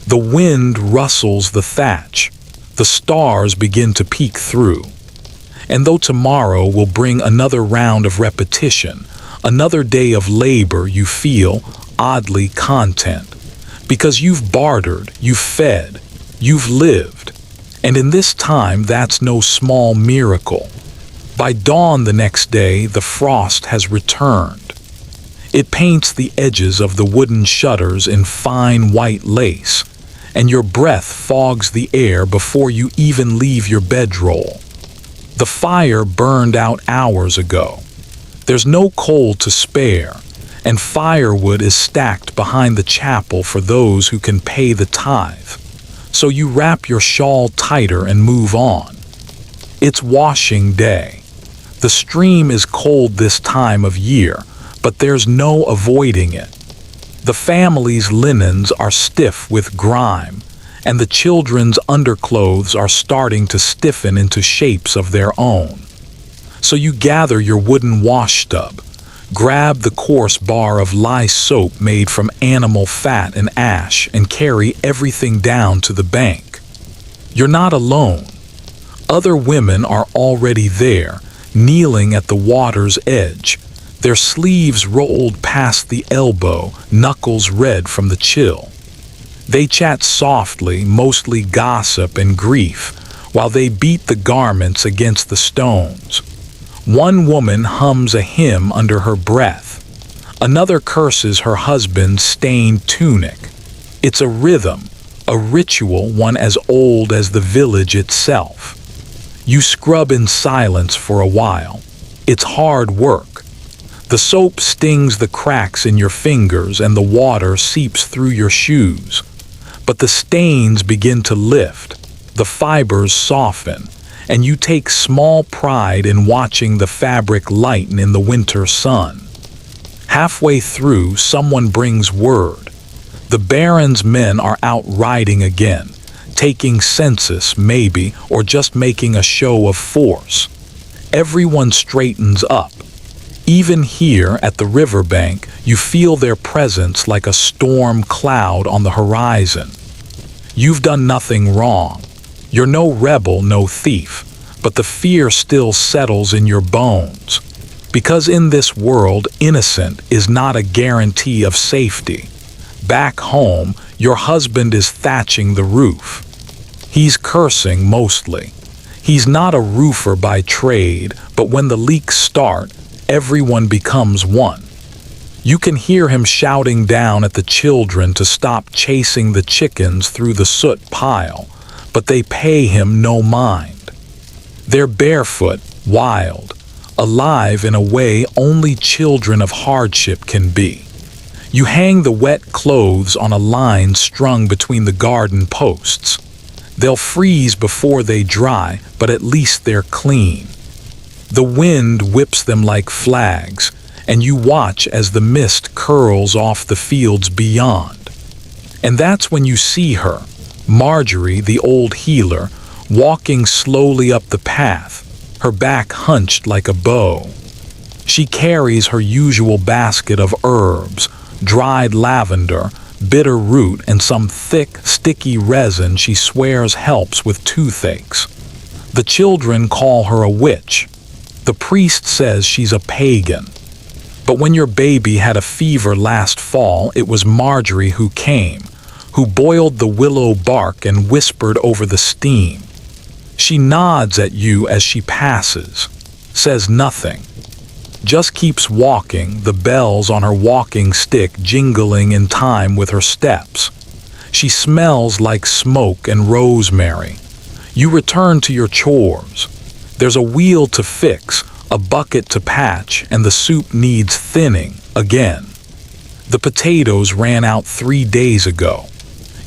The wind rustles the thatch. The stars begin to peek through. And though tomorrow will bring another round of repetition, another day of labor, you feel, oddly, content. Because you've bartered, you've fed, you've lived. And in this time, that's no small miracle. By dawn the next day, the frost has returned. It paints the edges of the wooden shutters in fine white lace, and your breath fogs the air before you even leave your bedroll. The fire burned out hours ago. There's no coal to spare, and firewood is stacked behind the chapel for those who can pay the tithe. So you wrap your shawl tighter and move on. It's washing day. The stream is cold this time of year, but there's no avoiding it. The family's linens are stiff with grime, and the children's underclothes are starting to stiffen into shapes of their own. So you gather your wooden wash tub, grab the coarse bar of lye soap made from animal fat and ash, and carry everything down to the bank. You're not alone. Other women are already there, kneeling at the water's edge, their sleeves rolled past the elbow, knuckles red from the chill. They chat softly, mostly gossip and grief, while they beat the garments against the stones. One woman hums a hymn under her breath. Another curses her husband's stained tunic. It's a rhythm, a ritual, one as old as the village itself. You scrub in silence for a while. It's hard work. The soap stings the cracks in your fingers and the water seeps through your shoes. But the stains begin to lift, the fibers soften, and you take small pride in watching the fabric lighten in the winter sun. Halfway through, someone brings word. The Baron's men are out riding again, taking census maybe, or just making a show of force. Everyone straightens up. Even here at the riverbank, you feel their presence like a storm cloud on the horizon. You've done nothing wrong. You're no rebel, no thief, but the fear still settles in your bones. Because in this world, innocent is not a guarantee of safety. Back home, your husband is thatching the roof. He's cursing mostly. He's not a roofer by trade, but when the leaks start, everyone becomes one. You can hear him shouting down at the children to stop chasing the chickens through the soot pile, but they pay him no mind. They're barefoot, wild, alive in a way only children of hardship can be. You hang the wet clothes on a line strung between the garden posts. They'll freeze before they dry, but at least they're clean. The wind whips them like flags, and you watch as the mist curls off the fields beyond. And that's when you see her, Marjorie, the old healer, walking slowly up the path, her back hunched like a bow. She carries her usual basket of herbs, dried lavender, bitter root, and some thick, sticky resin she swears helps with toothaches. The children call her a witch. The priest says she's a pagan. But when your baby had a fever last fall, it was Marjorie who came, who boiled the willow bark and whispered over the steam. She nods at you as she passes, says nothing, just keeps walking, the bells on her walking stick jingling in time with her steps. She smells like smoke and rosemary. You return to your chores. There's a wheel to fix, A bucket to patch, and the soup needs thinning again. The potatoes ran out 3 days ago.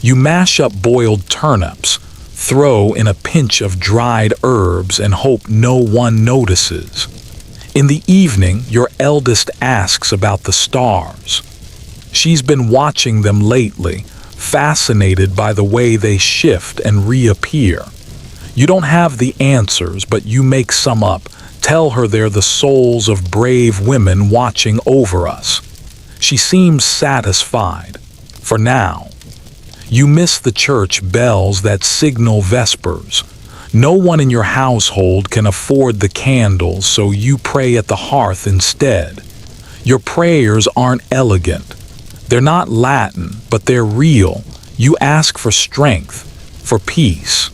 You mash up boiled turnips, throw in a pinch of dried herbs, and hope no one notices. In the evening, your eldest asks about the stars. She's been watching them lately, fascinated by the way they shift and reappear. You don't have the answers, but you make some up. Tell her they're the souls of brave women watching over us. She seems satisfied, for now. You miss the church bells that signal vespers. No one in your household can afford the candles, so you pray at the hearth instead. Your prayers aren't elegant. They're not Latin, but they're real. You ask for strength, for peace,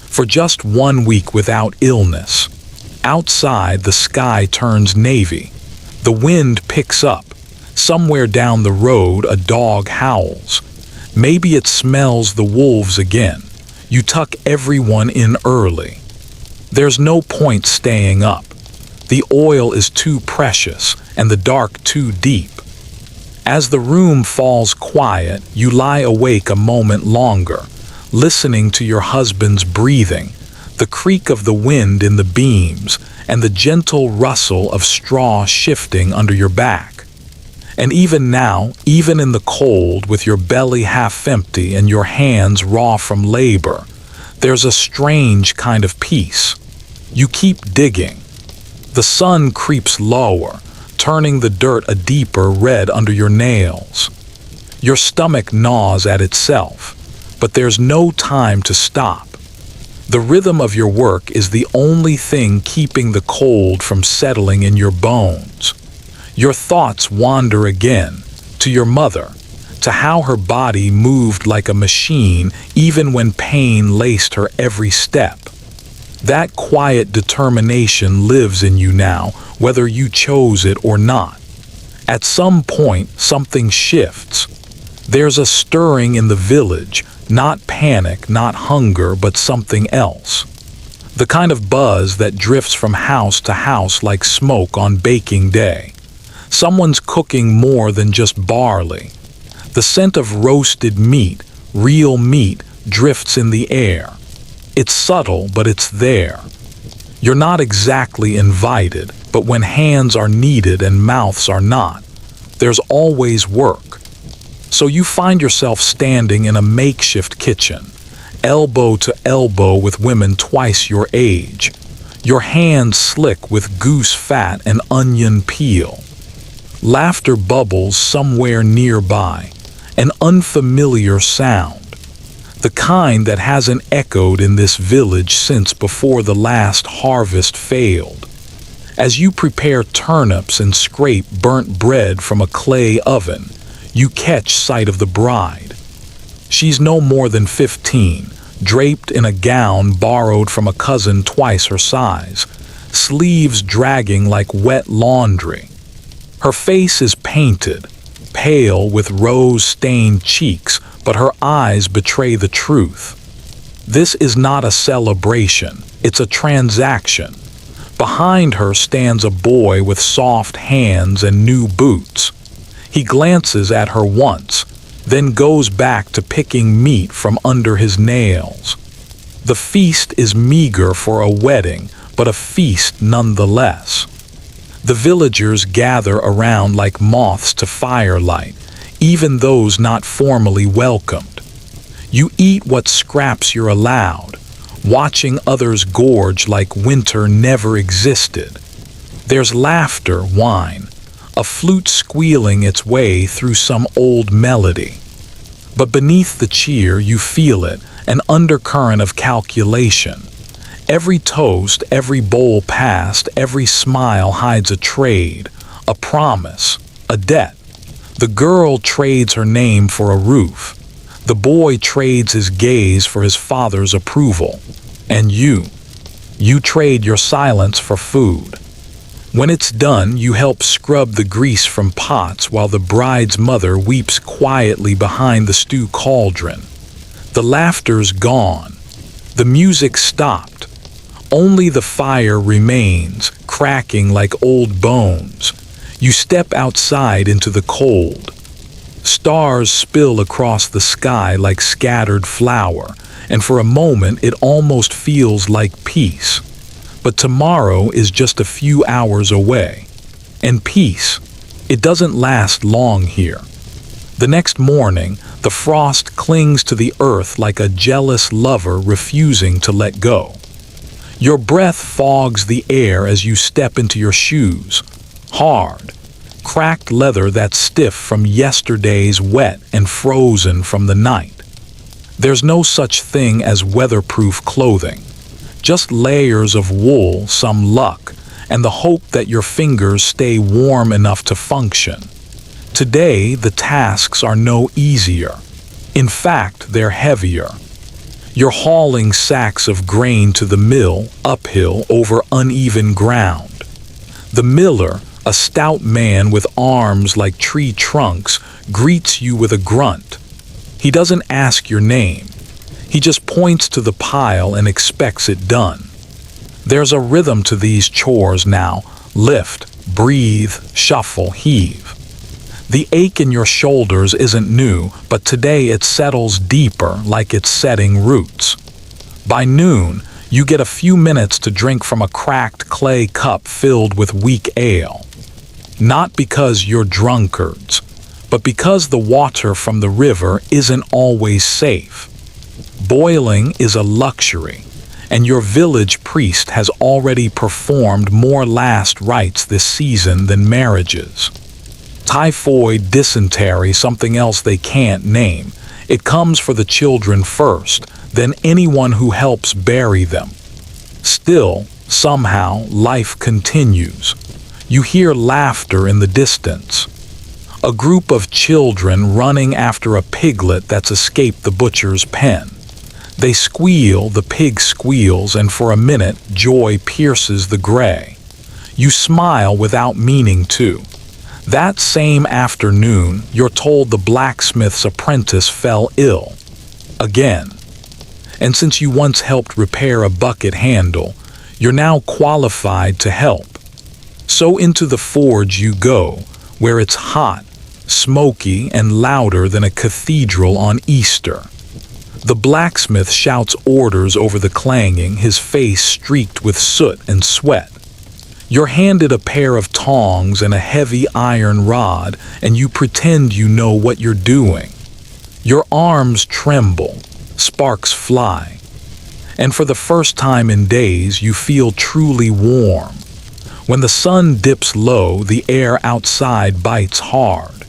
for just 1 week without illness. Outside, the sky turns navy. The wind picks up. Somewhere down the road, a dog howls. Maybe it smells the wolves again. You tuck everyone in early. There's no point staying up. The oil is too precious and the dark too deep. As the room falls quiet, you lie awake a moment longer, listening to your husband's breathing, the creak of the wind in the beams, and the gentle rustle of straw shifting under your back. And even now, even in the cold, with your belly half empty and your hands raw from labor, there's a strange kind of peace. You keep digging. The sun creeps lower, turning the dirt a deeper red under your nails. Your stomach gnaws at itself, but there's no time to stop. The rhythm of your work is the only thing keeping the cold from settling in your bones. Your thoughts wander again, to your mother, to how her body moved like a machine even when pain laced her every step. That quiet determination lives in you now, whether you chose it or not. At some point, something shifts. There's a stirring in the village, not panic, not hunger, but something else. The kind of buzz that drifts from house to house like smoke on baking day. Someone's cooking more than just barley. The scent of roasted meat, real meat, drifts in the air. It's subtle, but it's there. You're not exactly invited, but when hands are needed and mouths are not, there's always work. So you find yourself standing in a makeshift kitchen, elbow to elbow with women twice your age, your hands slick with goose fat and onion peel. Laughter bubbles somewhere nearby, an unfamiliar sound, the kind that hasn't echoed in this village since before the last harvest failed. As you prepare turnips and scrape burnt bread from a clay oven, you catch sight of the bride. She's no more than 15, draped in a gown borrowed from a cousin twice her size, sleeves dragging like wet laundry. Her face is painted, pale with rose-stained cheeks, but her eyes betray the truth. This is not a celebration, it's a transaction. Behind her stands a boy with soft hands and new boots. He glances at her once, then goes back to picking meat from under his nails. The feast is meager for a wedding, but a feast nonetheless. The villagers gather around like moths to firelight, even those not formally welcomed. You eat what scraps you're allowed, watching others gorge like winter never existed. There's laughter, wine, a flute squealing its way through some old melody. But beneath the cheer you feel it, an undercurrent of calculation. Every toast, every bowl passed, every smile hides a trade, a promise, a debt. The girl trades her name for a roof. The boy trades his gaze for his father's approval. And you trade your silence for food. When it's done, you help scrub the grease from pots while the bride's mother weeps quietly behind the stew cauldron. The laughter's gone. The music stopped. Only the fire remains, cracking like old bones. You step outside into the cold. Stars spill across the sky like scattered flour, and for a moment it almost feels like peace. But tomorrow is just a few hours away. And peace, it doesn't last long here. The next morning, the frost clings to the earth like a jealous lover refusing to let go. Your breath fogs the air as you step into your shoes. Hard, cracked leather that's stiff from yesterday's wet and frozen from the night. There's no such thing as weatherproof clothing. Just layers of wool, some luck, and the hope that your fingers stay warm enough to function. Today, the tasks are no easier. In fact, they're heavier. You're hauling sacks of grain to the mill, uphill, over uneven ground. The miller, a stout man with arms like tree trunks, greets you with a grunt. He doesn't ask your name. He just points to the pile and expects it done. There's a rhythm to these chores now. Lift, breathe, shuffle, heave. The ache in your shoulders isn't new, but today it settles deeper like it's setting roots. By noon, you get a few minutes to drink from a cracked clay cup filled with weak ale. Not because you're drunkards, but because the water from the river isn't always safe. Boiling is a luxury, and your village priest has already performed more last rites this season than marriages. Typhoid, dysentery, something else they can't name. It comes for the children first, then anyone who helps bury them. Still, somehow, life continues. You hear laughter in the distance. A group of children running after a piglet that's escaped the butcher's pen. They squeal, the pig squeals, and for a minute, joy pierces the gray. You smile without meaning to. That same afternoon, you're told the blacksmith's apprentice fell ill. Again. And since you once helped repair a bucket handle, you're now qualified to help. So into the forge you go, where it's hot, smoky, and louder than a cathedral on Easter. The blacksmith shouts orders over the clanging, his face streaked with soot and sweat. You're handed a pair of tongs and a heavy iron rod, and you pretend you know what you're doing. Your arms tremble, sparks fly, and for the first time in days you feel truly warm. When the sun dips low, the air outside bites hard.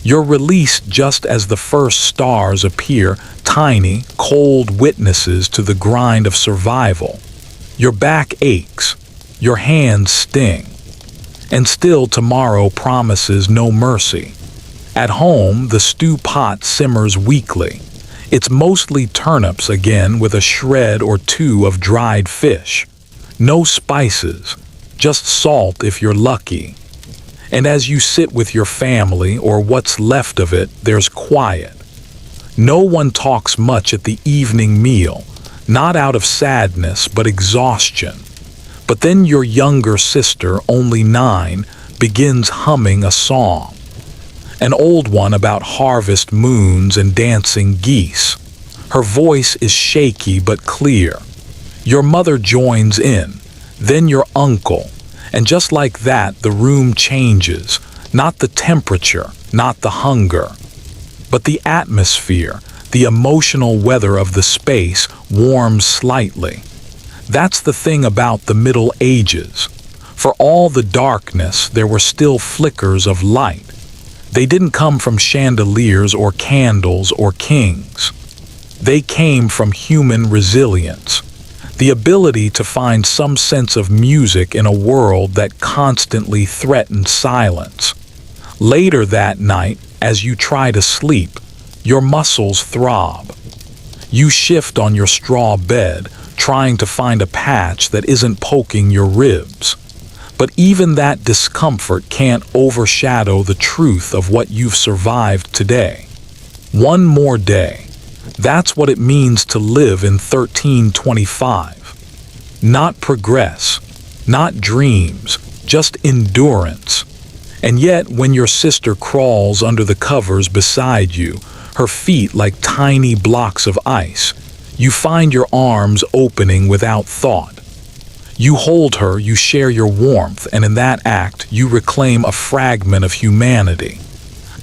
You're released just as the first stars appear, tiny, cold witnesses to the grind of survival. Your back aches. Your hands sting. And still tomorrow promises no mercy. At home, the stew pot simmers weakly. It's mostly turnips again with a shred or two of dried fish. No spices, just salt if you're lucky. And as you sit with your family, or what's left of it, there's quiet. No one talks much at the evening meal, not out of sadness but exhaustion. But then your younger sister, only 9, begins humming a song. An old one about harvest moons and dancing geese. Her voice is shaky but clear. Your mother joins in, then your uncle, and just like that the room changes. Not the temperature, not the hunger, but the atmosphere, the emotional weather of the space warms slightly. That's the thing about the Middle Ages. For all the darkness, there were still flickers of light. They didn't come from chandeliers or candles or kings. They came from human resilience, the ability to find some sense of music in a world that constantly threatened silence. Later that night, as you try to sleep, your muscles throb. You shift on your straw bed, trying to find a patch that isn't poking your ribs. But even that discomfort can't overshadow the truth of what you've survived today. One more day. That's what it means to live in 1325. not progress, not dreams, just endurance. And yet, when your sister crawls under the covers beside you, her feet like tiny blocks of ice, you find your arms opening without thought. You hold her, you share your warmth, and in that act, you reclaim a fragment of humanity.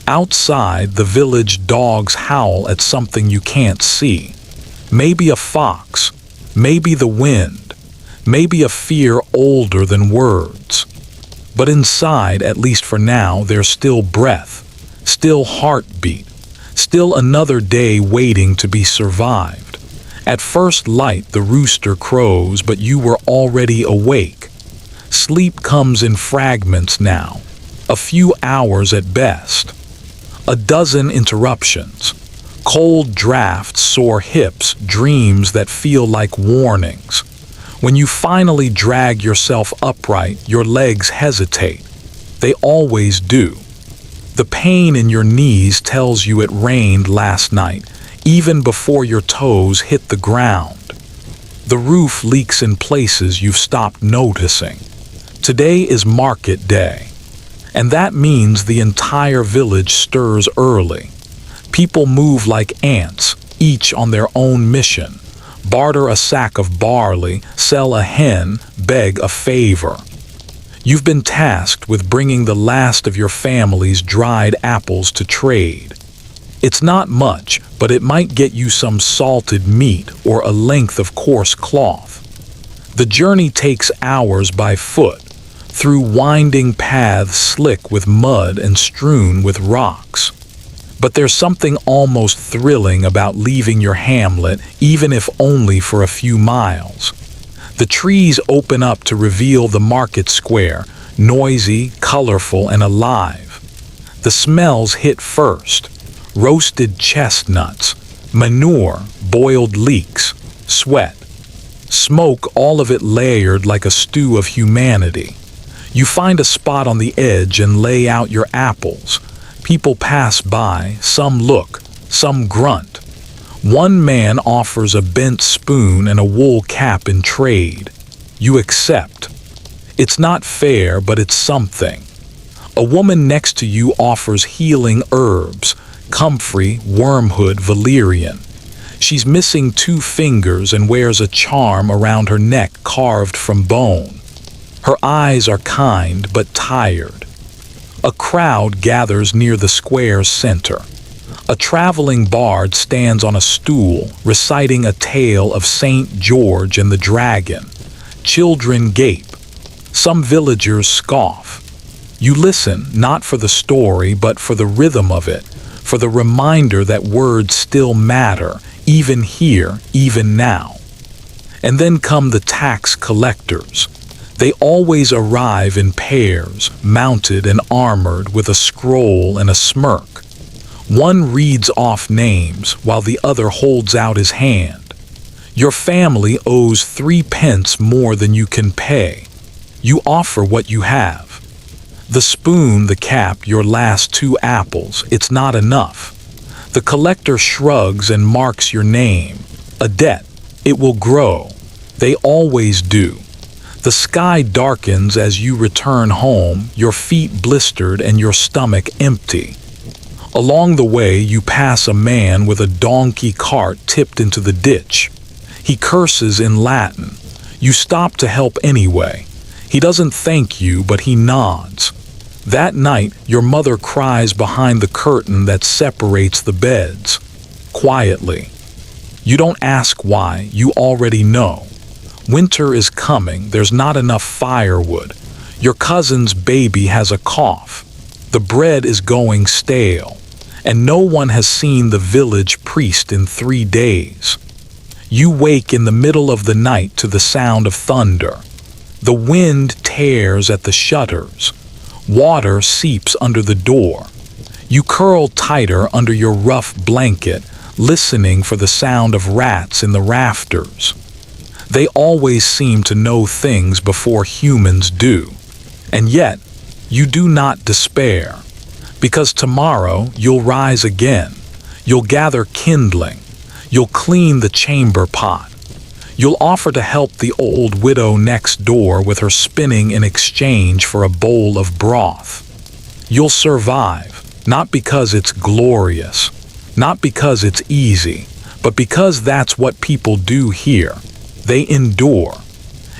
Outside, the village dogs howl at something you can't see. Maybe a fox, maybe the wind, maybe a fear older than words. But inside, at least for now, there's still breath, still heartbeat, still another day waiting to be survived. At first light, the rooster crows, but you were already awake. Sleep comes in fragments now, a few hours at best. A dozen interruptions, cold drafts, sore hips, dreams that feel like warnings. When you finally drag yourself upright, your legs hesitate. They always do. The pain in your knees tells you it rained last night, even before your toes hit the ground. The roof leaks in places you've stopped noticing. Today is market day, and that means the entire village stirs early. People move like ants, each on their own mission. Barter a sack of barley, sell a hen, beg a favor. You've been tasked with bringing the last of your family's dried apples to trade. It's not much, but it might get you some salted meat or a length of coarse cloth. The journey takes hours by foot, through winding paths slick with mud and strewn with rocks. But there's something almost thrilling about leaving your hamlet, even if only for a few miles. The trees open up to reveal the market square, noisy, colorful, and alive. The smells hit first: roasted chestnuts, manure, boiled leeks, sweat. Smoke, all of it layered like a stew of humanity. You find a spot on the edge and lay out your apples. People pass by, some look, some grunt. One man offers a bent spoon and a wool cap in trade. You accept. It's not fair, but it's something. A woman next to you offers healing herbs, comfrey, wormwood, valerian. She's missing 2 fingers and wears a charm around her neck carved from bone. Her eyes are kind but tired. A crowd gathers near the square's center. A traveling bard stands on a stool, reciting a tale of St. George and the dragon. Children gape. Some villagers scoff. You listen, not for the story, but for the rhythm of it, for the reminder that words still matter, even here, even now. And then come the tax collectors. They always arrive in pairs, mounted and armored with a scroll and a smirk. One reads off names while the other holds out his hand. Your family owes 3 pence more than you can pay. You offer what you have. The spoon, the cap, your last 2 apples, it's not enough. The collector shrugs and marks your name. A debt. It will grow. They always do. The sky darkens as you return home, your feet blistered and your stomach empty. Along the way, you pass a man with a donkey cart tipped into the ditch. He curses in Latin. You stop to help anyway. He doesn't thank you, but he nods. That night, your mother cries behind the curtain that separates the beds. Quietly. You don't ask why, you already know. Winter is coming, there's not enough firewood. Your cousin's baby has a cough. The bread is going stale. And no one has seen the village priest in 3 days. You wake in the middle of the night to the sound of thunder. The wind tears at the shutters. Water seeps under the door. You curl tighter under your rough blanket, listening for the sound of rats in the rafters. They always seem to know things before humans do. And yet, you do not despair. Because tomorrow, you'll rise again. You'll gather kindling. You'll clean the chamber pot. You'll offer to help the old widow next door with her spinning in exchange for a bowl of broth. You'll survive, not because it's glorious, not because it's easy, but because that's what people do here. They endure.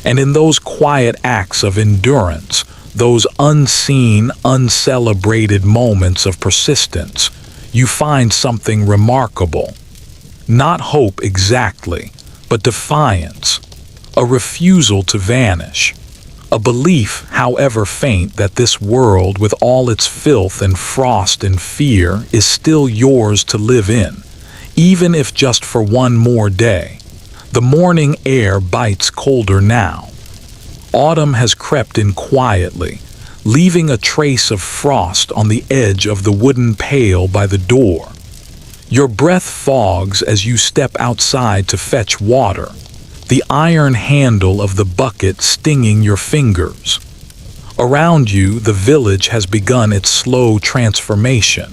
And in those quiet acts of endurance, those unseen, uncelebrated moments of persistence, you find something remarkable. Not hope exactly, but defiance, a refusal to vanish, a belief, however faint, that this world with all its filth and frost and fear is still yours to live in, even if just for one more day. The morning air bites colder now. Autumn has crept in quietly, leaving a trace of frost on the edge of the wooden pail by the door. Your breath fogs as you step outside to fetch water, the iron handle of the bucket stinging your fingers. Around you, the village has begun its slow transformation.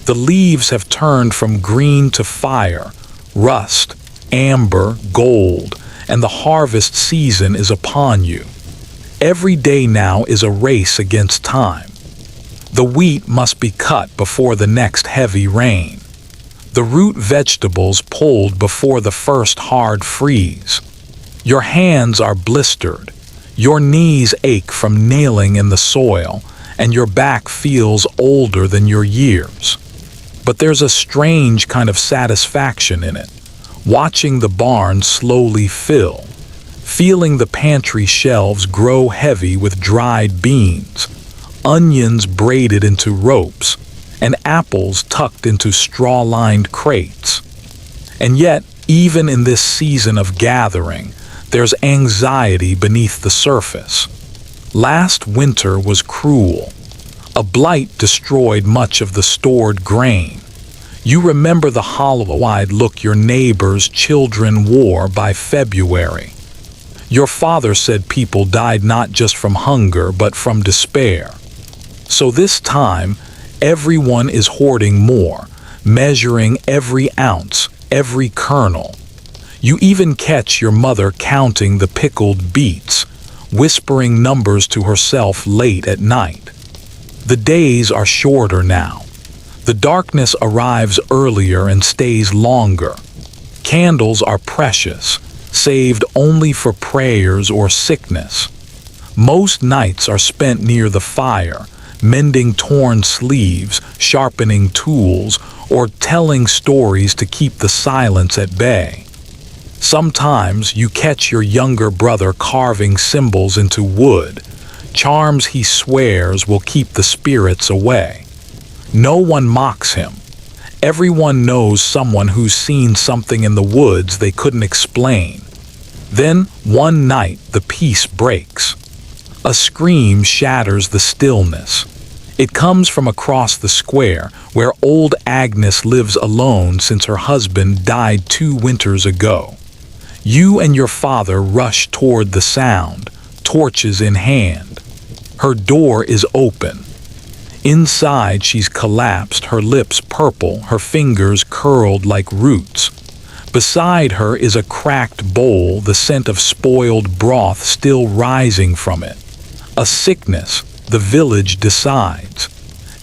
The leaves have turned from green to fire, rust, amber, gold, and the harvest season is upon you. Every day now is a race against time. The wheat must be cut before the next heavy rain. The root vegetables pulled before the first hard freeze. Your hands are blistered, your knees ache from nailing in the soil, and your back feels older than your years. But there's a strange kind of satisfaction in it, watching the barn slowly fill, feeling the pantry shelves grow heavy with dried beans, onions braided into ropes, and apples tucked into straw-lined crates. And yet, even in this season of gathering, there's anxiety beneath the surface. Last winter was cruel. A blight destroyed much of the stored grain. You remember the hollow-eyed look your neighbor's children wore by February. Your father said people died not just from hunger but from despair. So this time, everyone is hoarding more, measuring every ounce, every kernel. You even catch your mother counting the pickled beets, whispering numbers to herself late at night. The days are shorter now. The darkness arrives earlier and stays longer. Candles are precious, saved only for prayers or sickness. Most nights are spent near the fire, mending torn sleeves, sharpening tools, or telling stories to keep the silence at bay. Sometimes you catch your younger brother carving symbols into wood, charms he swears will keep the spirits away. No one mocks him. Everyone knows someone who's seen something in the woods they couldn't explain. Then, one night, the peace breaks. A scream shatters the stillness. It comes from across the square, where old Agnes lives alone since her husband died 2 winters ago. You and your father rush toward the sound, torches in hand. Her door is open. Inside, she's collapsed, her lips purple, her fingers curled like roots. Beside her is a cracked bowl, the scent of spoiled broth still rising from it. A sickness, the village decides.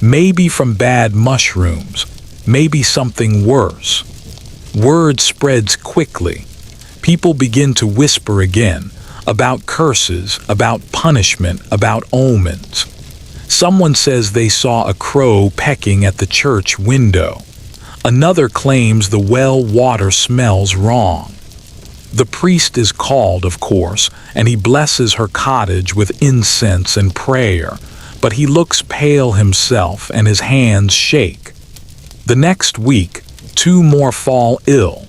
Maybe from bad mushrooms, maybe something worse. Word spreads quickly. People begin to whisper again, about curses, about punishment, about omens. Someone says they saw a crow pecking at the church window. Another claims the well water smells wrong. The priest is called, of course, and he blesses her cottage with incense and prayer, but he looks pale himself and his hands shake. The next week, 2 more fall ill.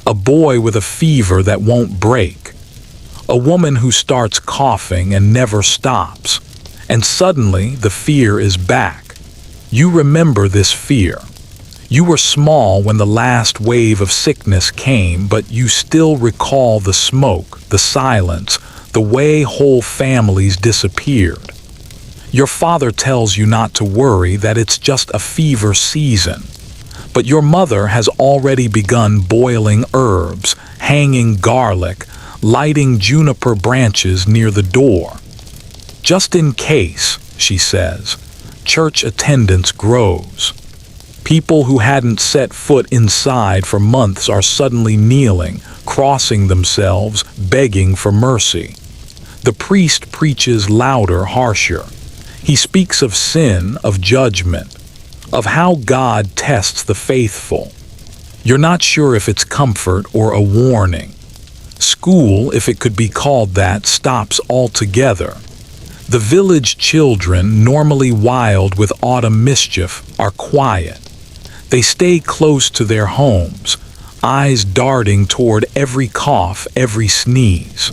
A boy with a fever that won't break. A woman who starts coughing and never stops. And suddenly, the fear is back. You remember this fear. You were small when the last wave of sickness came, but you still recall the smoke, the silence, the way whole families disappeared. Your father tells you not to worry, that it's just a fever season. But your mother has already begun boiling herbs, hanging garlic, lighting juniper branches near the door. Just in case, she says, church attendance grows. People who hadn't set foot inside for months are suddenly kneeling, crossing themselves, begging for mercy. The priest preaches louder, harsher. He speaks of sin, of judgment, of how God tests the faithful. You're not sure if it's comfort or a warning. School, if it could be called that, stops altogether. The village children, normally wild with autumn mischief, are quiet. They stay close to their homes, eyes darting toward every cough, every sneeze.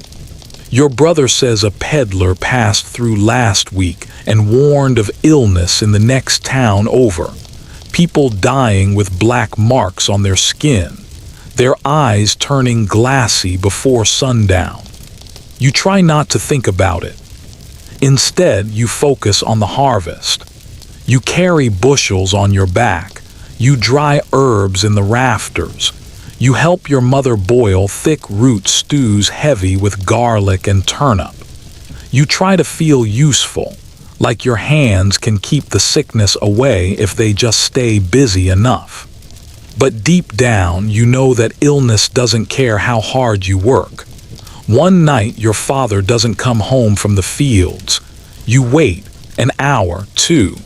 Your brother says a peddler passed through last week and warned of illness in the next town over. People dying with black marks on their skin, their eyes turning glassy before sundown. You try not to think about it. Instead, you focus on the harvest. You carry bushels on your back. You dry herbs in the rafters. You help your mother boil thick root stews heavy with garlic and turnip. You try to feel useful, like your hands can keep the sickness away if they just stay busy enough. But deep down, you know that illness doesn't care how hard you work. One night, your father doesn't come home from the fields. You wait, an hour, two.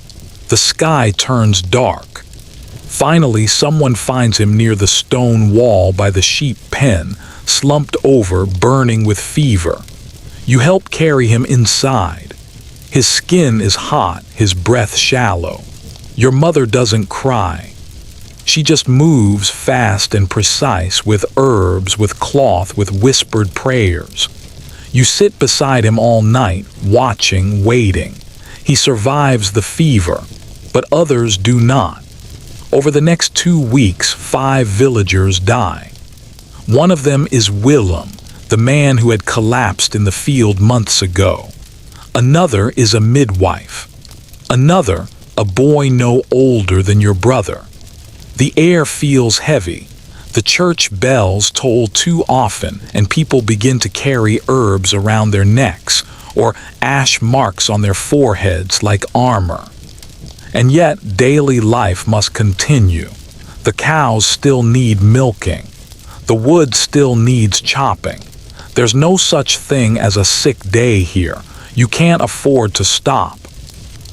The sky turns dark. Finally, someone finds him near the stone wall by the sheep pen, slumped over, burning with fever. You help carry him inside. His skin is hot, his breath shallow. Your mother doesn't cry. She just moves fast and precise, with herbs, with cloth, with whispered prayers. You sit beside him all night, watching, waiting. He survives the fever, but others do not. Over the next 2 weeks, 5 villagers die. One of them is Willem, the man who had collapsed in the field months ago. Another is a midwife. Another, a boy no older than your brother. The air feels heavy. The church bells toll too often, and people begin to carry herbs around their necks, or ash marks on their foreheads like armor. And yet, daily life must continue. The cows still need milking. The wood still needs chopping. There's no such thing as a sick day here. You can't afford to stop.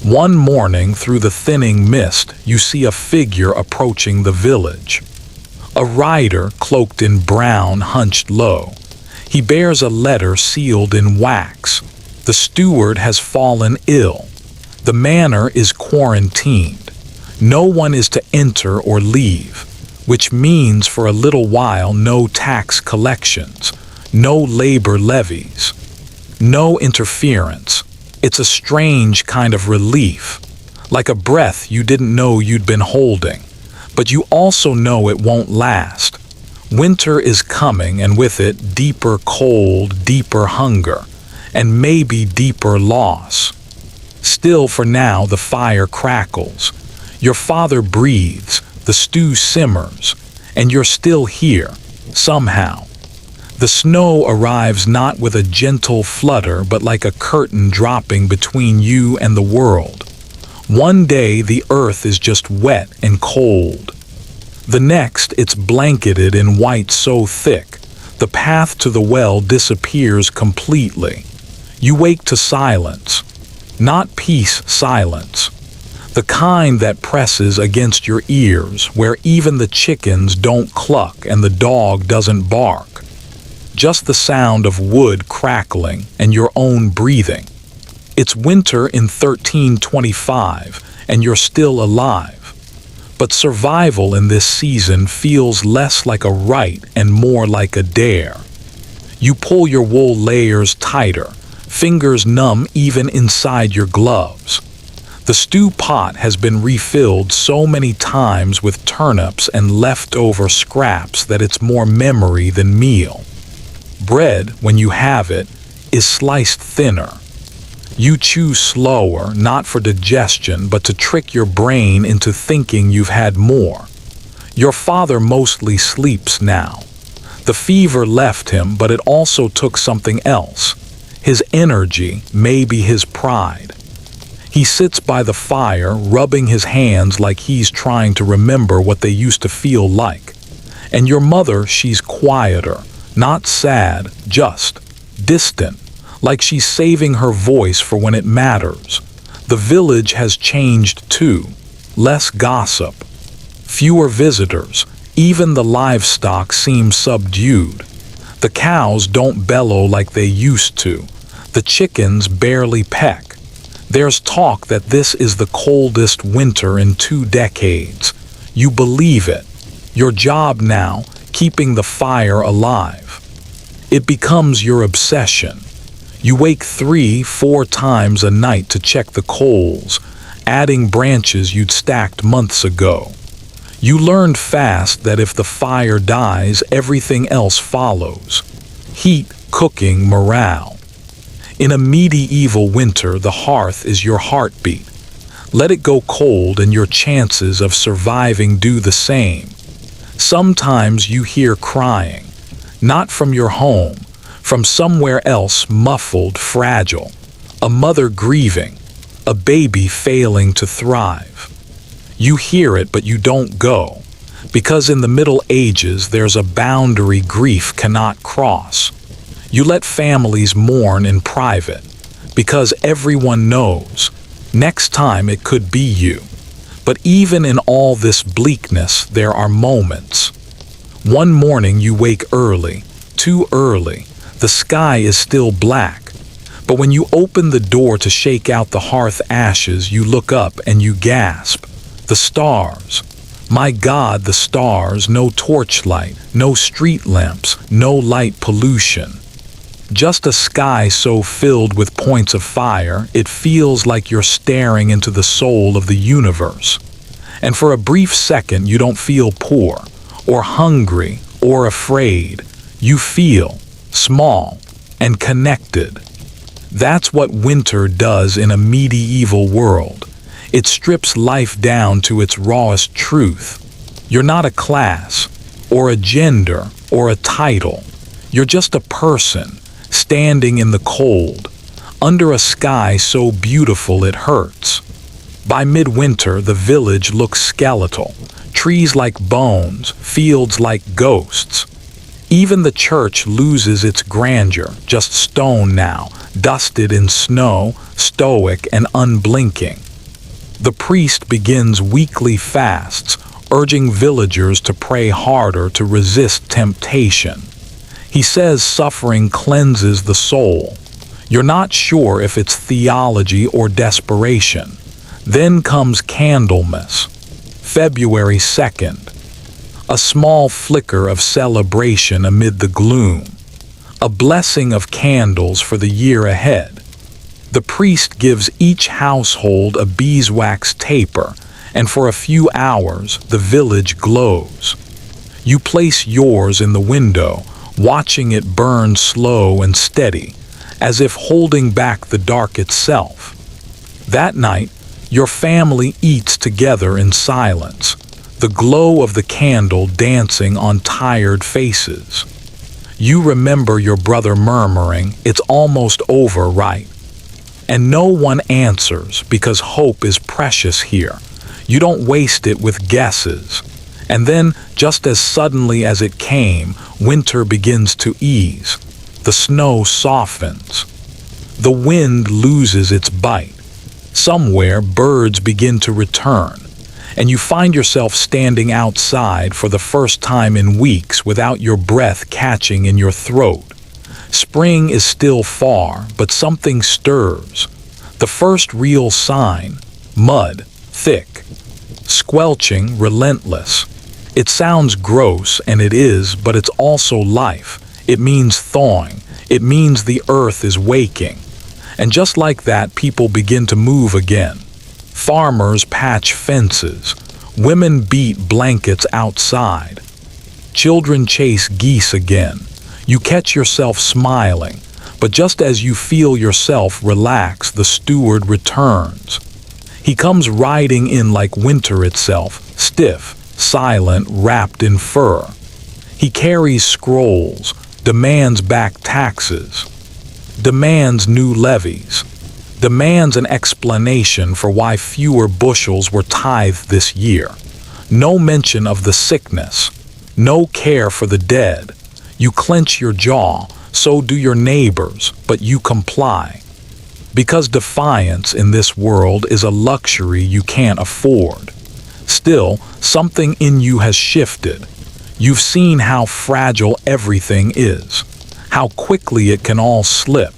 One morning, through the thinning mist, you see a figure approaching the village. A rider, cloaked in brown, hunched low. He bears a letter sealed in wax. The steward has fallen ill. The manor is quarantined. No one is to enter or leave, which means for a little while no tax collections, no labor levies, no interference. It's a strange kind of relief, like a breath you didn't know you'd been holding, but you also know it won't last. Winter is coming, and with it, deeper cold, deeper hunger, and maybe deeper loss. Still, for now, the fire crackles. Your father breathes, the stew simmers, and you're still here, somehow. The snow arrives not with a gentle flutter, but like a curtain dropping between you and the world. One day the earth is just wet and cold. The next it's blanketed in white so thick, the path to the well disappears completely. You wake to silence. Not peace, silence. The kind that presses against your ears, where even the chickens don't cluck and the dog doesn't bark. Just the sound of wood crackling and your own breathing. It's winter in 1325, and you're still alive. But survival in this season feels less like a right and more like a dare. You pull your wool layers tighter, fingers numb even inside your gloves. The stew pot has been refilled so many times with turnips and leftover scraps that it's more memory than meal. Bread, when you have it, is sliced thinner. You chew slower, not for digestion, but to trick your brain into thinking you've had more. Your father mostly sleeps now. The fever left him, but it also took something else. His energy, maybe his pride. He sits by the fire, rubbing his hands like he's trying to remember what they used to feel like. And your mother, she's quieter, not sad, just distant, like she's saving her voice for when it matters. The village has changed too. Less gossip, fewer visitors, even the livestock seem subdued. The cows don't bellow like they used to. The chickens barely peck. There's talk that this is the coldest winter in 2 decades. You believe it. Your job now, keeping the fire alive. It becomes your obsession. You wake 3-4 times a night to check the coals, adding branches you'd stacked months ago. You learned fast that if the fire dies, everything else follows. Heat, cooking, morale. In a medieval winter, the hearth is your heartbeat. Let it go cold and your chances of surviving do the same. Sometimes you hear crying, not from your home, from somewhere else, muffled, fragile. A mother grieving, a baby failing to thrive. You hear it, but you don't go, because in the Middle Ages there's a boundary grief cannot cross. You let families mourn in private, because everyone knows, next time it could be you. But even in all this bleakness, there are moments. One morning you wake early, too early. The sky is still black. But when you open the door to shake out the hearth ashes, you look up and you gasp. The stars. My God, the stars. No torchlight, no street lamps, no light pollution. Just a sky so filled with points of fire, it feels like you're staring into the soul of the universe. And for a brief second, you don't feel poor, or hungry, or afraid. You feel small and connected. That's what winter does in a medieval world. It strips life down to its rawest truth. You're not a class, or a gender, or a title. You're just a person, standing in the cold, under a sky so beautiful it hurts. By midwinter, the village looks skeletal, trees like bones, fields like ghosts. Even the church loses its grandeur, just stone now, dusted in snow, stoic and unblinking. The priest begins weekly fasts, urging villagers to pray harder to resist temptation. He says suffering cleanses the soul. You're not sure if it's theology or desperation. Then comes Candlemas, February 2nd. A small flicker of celebration amid the gloom. A blessing of candles for the year ahead. The priest gives each household a beeswax taper, and for a few hours the village glows. You place yours in the window, watching it burn slow and steady, as if holding back the dark itself. That night, your family eats together in silence, the glow of the candle dancing on tired faces. You remember your brother murmuring, "It's almost over, right?" And no one answers because hope is precious here. You don't waste it with guesses. And then, just as suddenly as it came, winter begins to ease. The snow softens. The wind loses its bite. Somewhere, birds begin to return. And you find yourself standing outside for the first time in weeks without your breath catching in your throat. Spring is still far, but something stirs. The first real sign, mud, thick, squelching, relentless. It sounds gross, and it is, but it's also life. It means thawing. It means the earth is waking. And just like that, people begin to move again. Farmers patch fences. Women beat blankets outside. Children chase geese again. You catch yourself smiling, but just as you feel yourself relax, the steward returns. He comes riding in like winter itself, stiff, silent, wrapped in fur. He carries scrolls, demands back taxes, demands new levies, demands an explanation for why fewer bushels were tithed this year. No mention of the sickness, no care for the dead. You clench your jaw, so do your neighbors, but you comply. Because defiance in this world is a luxury you can't afford. Still, something in you has shifted. You've seen how fragile everything is, how quickly it can all slip,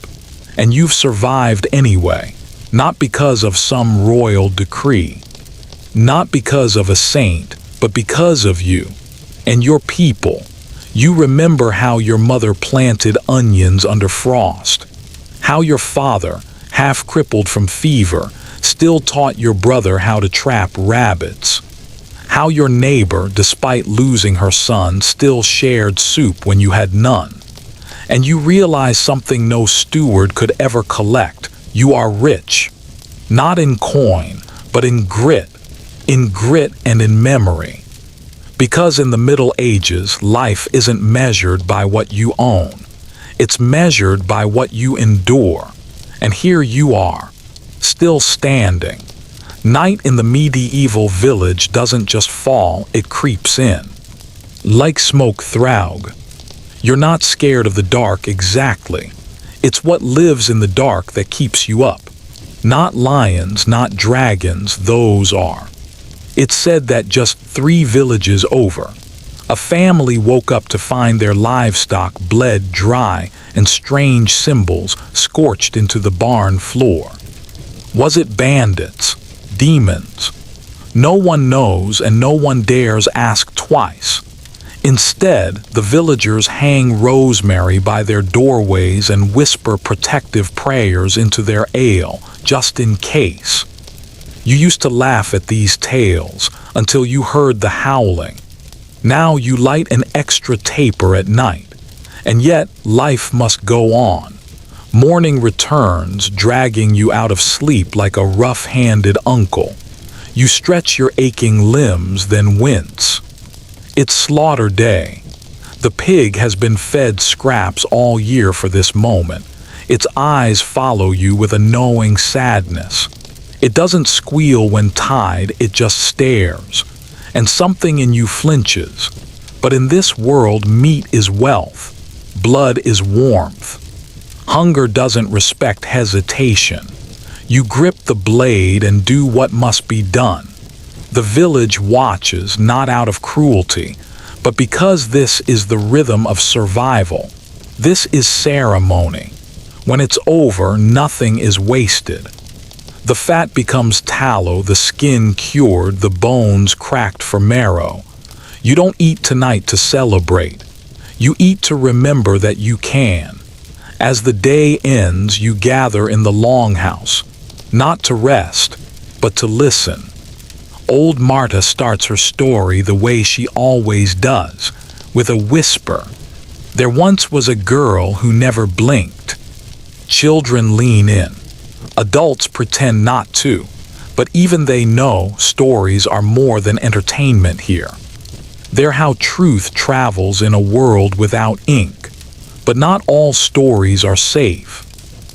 and you've survived anyway, not because of some royal decree, not because of a saint, but because of you and your people. You remember how your mother planted onions under frost, how your father, half crippled from fever, still taught your brother how to trap rabbits, how your neighbor, despite losing her son, still shared soup when you had none. And you realize something no steward could ever collect. You are rich, not in coin, but in grit and in memory. Because in the Middle Ages, life isn't measured by what you own. It's measured by what you endure. And here you are, still standing. Night in the medieval village doesn't just fall, it creeps in. Like smoke thraug. You're not scared of the dark exactly. It's what lives in the dark that keeps you up. Not lions, not dragons, those are. It's said that just 3 villages over, a family woke up to find their livestock bled dry and strange symbols scorched into the barn floor. Was it bandits? Demons? No one knows and no one dares ask twice. Instead, the villagers hang rosemary by their doorways and whisper protective prayers into their ale, just in case. You used to laugh at these tales until you heard the howling. Now you light an extra taper at night, and yet life must go on. Morning returns, dragging you out of sleep like a rough-handed uncle. You stretch your aching limbs, then wince. It's slaughter day. The pig has been fed scraps all year for this moment. Its eyes follow you with a knowing sadness. It doesn't squeal when tied, it just stares. And something in you flinches. But in this world, meat is wealth. Blood is warmth. Hunger doesn't respect hesitation. You grip the blade and do what must be done. The village watches, not out of cruelty, but because this is the rhythm of survival. This is ceremony. When it's over, nothing is wasted. The fat becomes tallow, the skin cured, the bones cracked for marrow. You don't eat tonight to celebrate. You eat to remember that you can. As the day ends, you gather in the longhouse, not to rest, but to listen. Old Marta starts her story the way she always does, with a whisper. There once was a girl who never blinked. Children lean in. Adults pretend not to, but even they know stories are more than entertainment here. They're how truth travels in a world without ink. But not all stories are safe.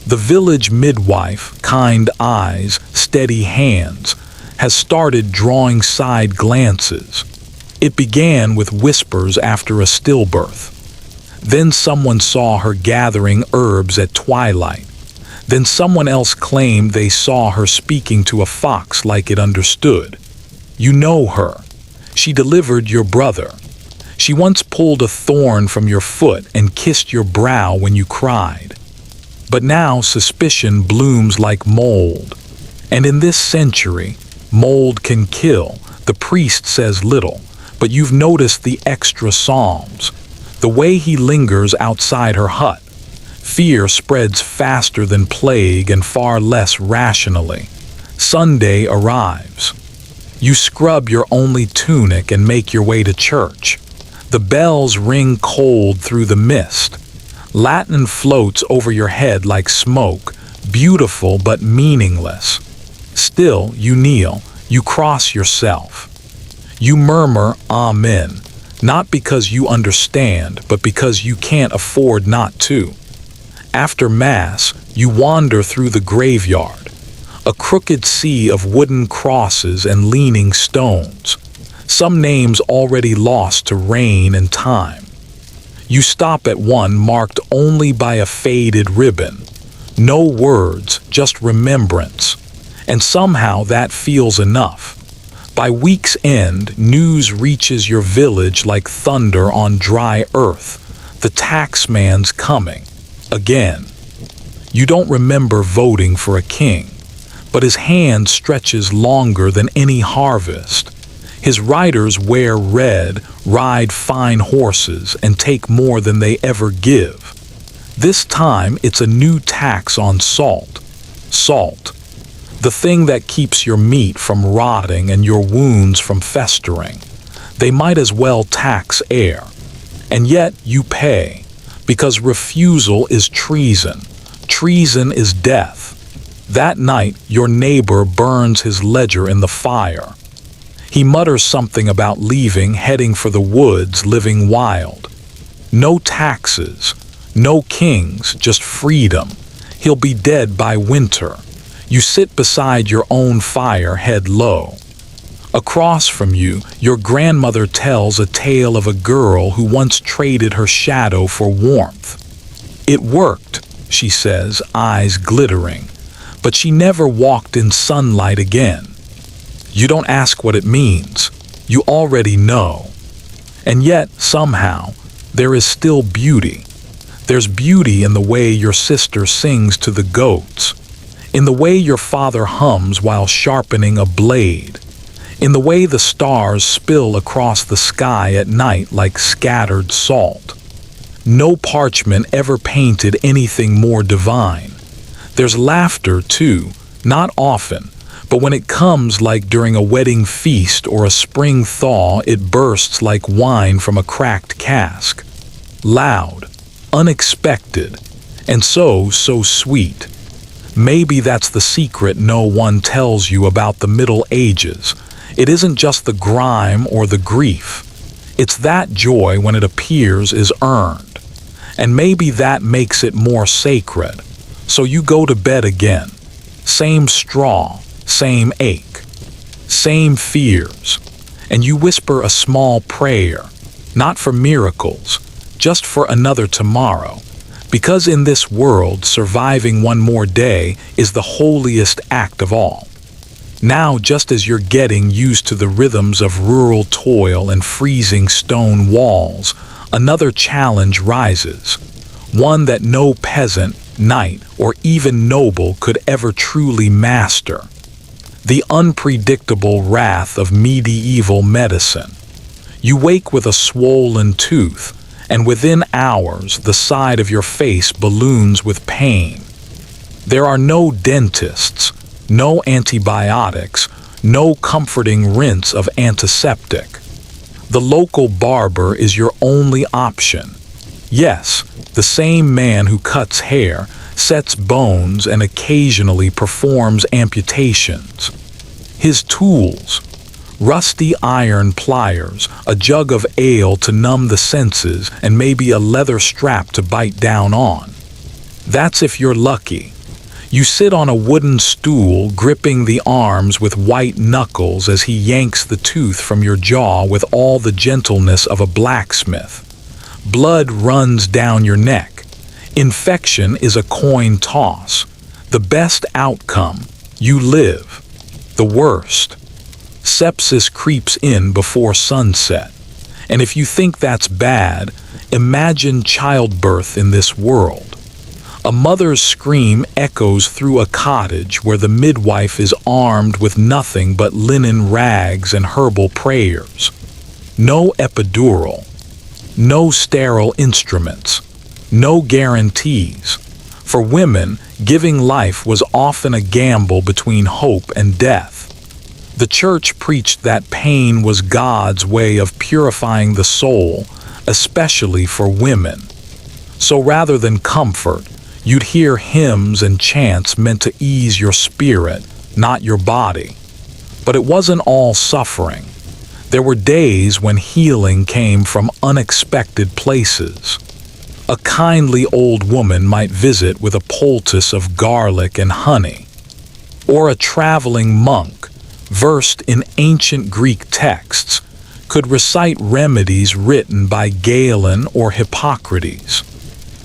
The village midwife, kind eyes, steady hands, has started drawing side glances. It began with whispers after a stillbirth. Then someone saw her gathering herbs at twilight. Then someone else claimed they saw her speaking to a fox like it understood. You know her. She delivered your brother. She once pulled a thorn from your foot and kissed your brow when you cried. But now suspicion blooms like mold. And in this century, mold can kill. The priest says little, but you've noticed the extra psalms, the way he lingers outside her hut. Fear spreads faster than plague and far less rationally. Sunday arrives. You scrub your only tunic and make your way to church. The bells ring cold through the mist. Latin floats over your head like smoke, beautiful but meaningless. Still, you kneel, you cross yourself. You murmur, Amen, Not because you understand, but because you can't afford not to. After Mass, you wander through the graveyard, a crooked sea of wooden crosses and leaning stones, some names already lost to rain and time. You stop at one marked only by a faded ribbon. No words, just remembrance. And somehow that feels enough. By week's end, news reaches your village like thunder on dry earth. The taxman's coming. Again. You don't remember voting for a king, but his hand stretches longer than any harvest. His riders wear red, ride fine horses, and take more than they ever give. This time it's a new tax on salt. Salt. The thing that keeps your meat from rotting and your wounds from festering. They might as well tax air. And yet you pay, because refusal is treason. Treason is death. That night, your neighbor burns his ledger in the fire. He mutters something about leaving, heading for the woods, living wild. No taxes, no kings, just freedom. He'll be dead by winter. You sit beside your own fire, head low. Across from you, your grandmother tells a tale of a girl who once traded her shadow for warmth. It worked, she says, eyes glittering, but she never walked in sunlight again. You don't ask what it means. You already know. And yet, somehow, there is still beauty. There's beauty in the way your sister sings to the goats, in the way your father hums while sharpening a blade, in the way the stars spill across the sky at night like scattered salt. No parchment ever painted anything more divine. There's laughter, too, not often, but when it comes like during a wedding feast or a spring thaw, it bursts like wine from a cracked cask. Loud, unexpected, and so sweet. Maybe that's the secret no one tells you about the Middle Ages. It isn't just the grime or the grief. It's that joy when it appears is earned. And maybe that makes it more sacred. So you go to bed again. Same straw, same ache, same fears. And you whisper a small prayer, not for miracles, just for another tomorrow. Because in this world, surviving one more day is the holiest act of all. Now, just as you're getting used to the rhythms of rural toil and freezing stone walls, another challenge rises, one that no peasant, knight, or even noble could ever truly master. The unpredictable wrath of medieval medicine. You wake with a swollen tooth, and within hours the side of your face balloons with pain. There are no dentists, no antibiotics, no comforting rinse of antiseptic. The local barber is your only option. Yes, the same man who cuts hair, sets bones, and occasionally performs amputations. His tools: rusty iron pliers, a jug of ale to numb the senses, and maybe a leather strap to bite down on. That's if you're lucky. You sit on a wooden stool, gripping the arms with white knuckles as he yanks the tooth from your jaw with all the gentleness of a blacksmith. Blood runs down your neck. Infection is a coin toss. The best outcome: you live. The worst: sepsis creeps in before sunset. And if you think that's bad, imagine childbirth in this world. A mother's scream echoes through a cottage where the midwife is armed with nothing but linen rags and herbal prayers. No epidural, no sterile instruments, no guarantees. For women, giving life was often a gamble between hope and death. The church preached that pain was God's way of purifying the soul, especially for women. So rather than comfort, you'd hear hymns and chants meant to ease your spirit, not your body. But it wasn't all suffering. There were days when healing came from unexpected places. A kindly old woman might visit with a poultice of garlic and honey, or a traveling monk, versed in ancient Greek texts, could recite remedies written by Galen or Hippocrates.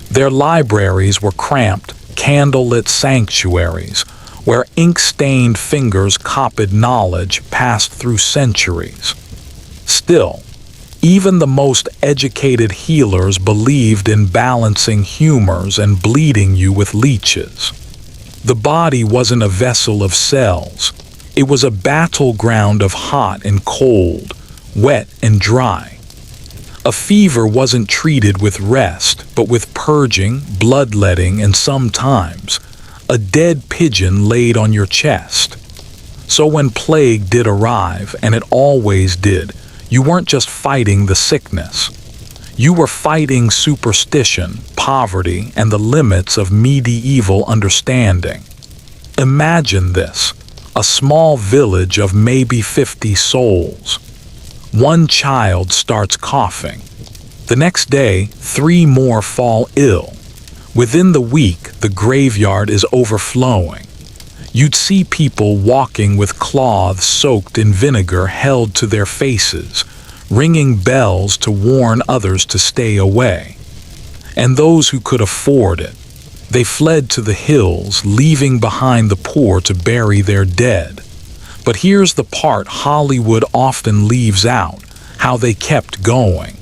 Their libraries were cramped, candlelit sanctuaries, where ink-stained fingers copied knowledge passed through centuries. Still, even the most educated healers believed in balancing humors and bleeding you with leeches. The body wasn't a vessel of cells. It was a battleground of hot and cold, wet and dry. A fever wasn't treated with rest, but with purging, bloodletting, and sometimes a dead pigeon laid on your chest. So when plague did arrive, and it always did, you weren't just fighting the sickness. You were fighting superstition, poverty, and the limits of medieval understanding. Imagine this, a small village of maybe 50 souls. One child starts coughing. The next day, 3 more fall ill. Within the week, the graveyard is overflowing. You'd see people walking with cloths soaked in vinegar held to their faces, ringing bells to warn others to stay away. And those who could afford it, they fled to the hills, leaving behind the poor to bury their dead. But here's the part Hollywood often leaves out, how they kept going.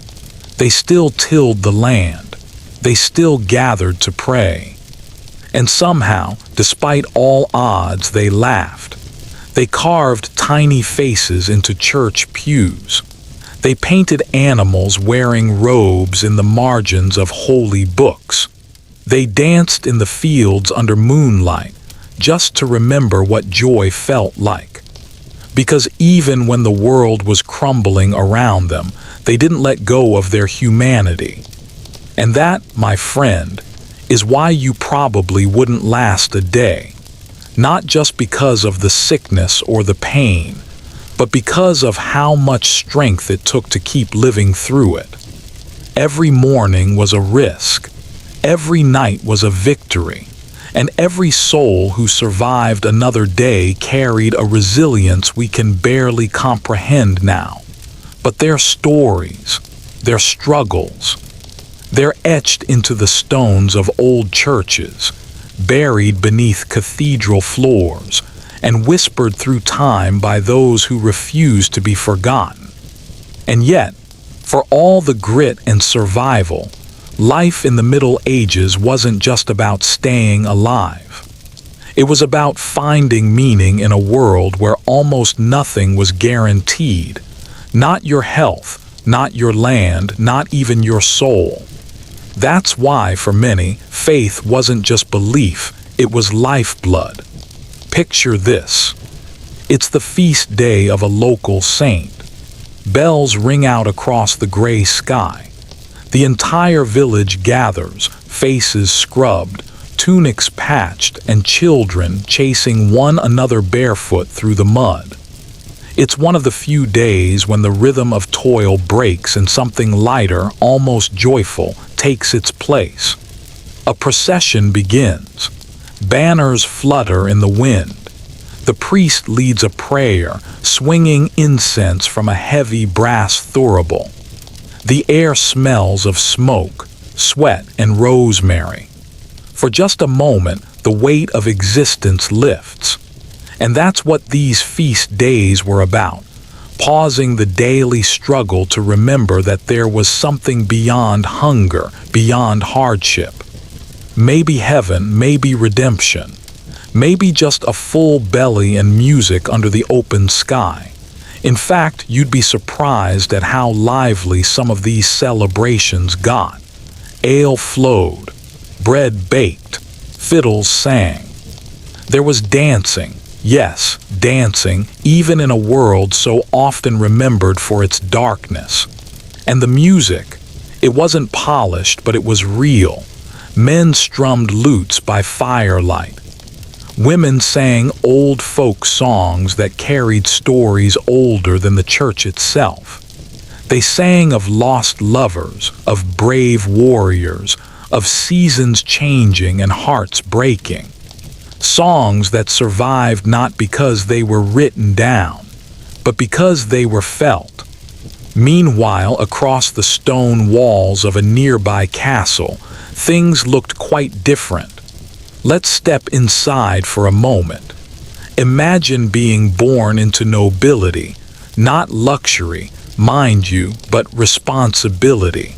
They still tilled the land. They still gathered to pray. And somehow, despite all odds, they laughed. They carved tiny faces into church pews. They painted animals wearing robes in the margins of holy books. They danced in the fields under moonlight, just to remember what joy felt like. Because even when the world was crumbling around them, they didn't let go of their humanity. And that, my friend, is why you probably wouldn't last a day. Not just because of the sickness or the pain, but because of how much strength it took to keep living through it. Every morning was a risk. Every night was a victory. And every soul who survived another day carried a resilience we can barely comprehend now. But their stories, their struggles, they're etched into the stones of old churches, buried beneath cathedral floors, and whispered through time by those who refuse to be forgotten. And yet, for all the grit and survival, life in the Middle Ages wasn't just about staying alive. It was about finding meaning in a world where almost nothing was guaranteed. Not your health, not your land, not even your soul. That's why, for many, faith wasn't just belief, it was lifeblood. Picture this. It's the feast day of a local saint. Bells ring out across the gray sky. The entire village gathers, faces scrubbed, tunics patched, and children chasing one another barefoot through the mud. It's one of the few days when the rhythm of toil breaks and something lighter, almost joyful, takes its place. A procession begins. Banners flutter in the wind. The priest leads a prayer, swinging incense from a heavy brass thurible. The air smells of smoke, sweat, and rosemary. For just a moment, the weight of existence lifts. And that's what these feast days were about, pausing the daily struggle to remember that there was something beyond hunger, beyond hardship. Maybe heaven, maybe redemption, maybe just a full belly and music under the open sky. In fact, you'd be surprised at how lively some of these celebrations got. Ale flowed, bread baked, fiddles sang. There was dancing. Yes, dancing, even in a world so often remembered for its darkness. And the music, it wasn't polished, but it was real. Men strummed lutes by firelight. Women sang old folk songs that carried stories older than the church itself. They sang of lost lovers, of brave warriors, of seasons changing and hearts breaking. Songs that survived not because they were written down, but because they were felt. Meanwhile, across the stone walls of a nearby castle, things looked quite different. Let's step inside for a moment. Imagine being born into nobility, not luxury, mind you, but responsibility.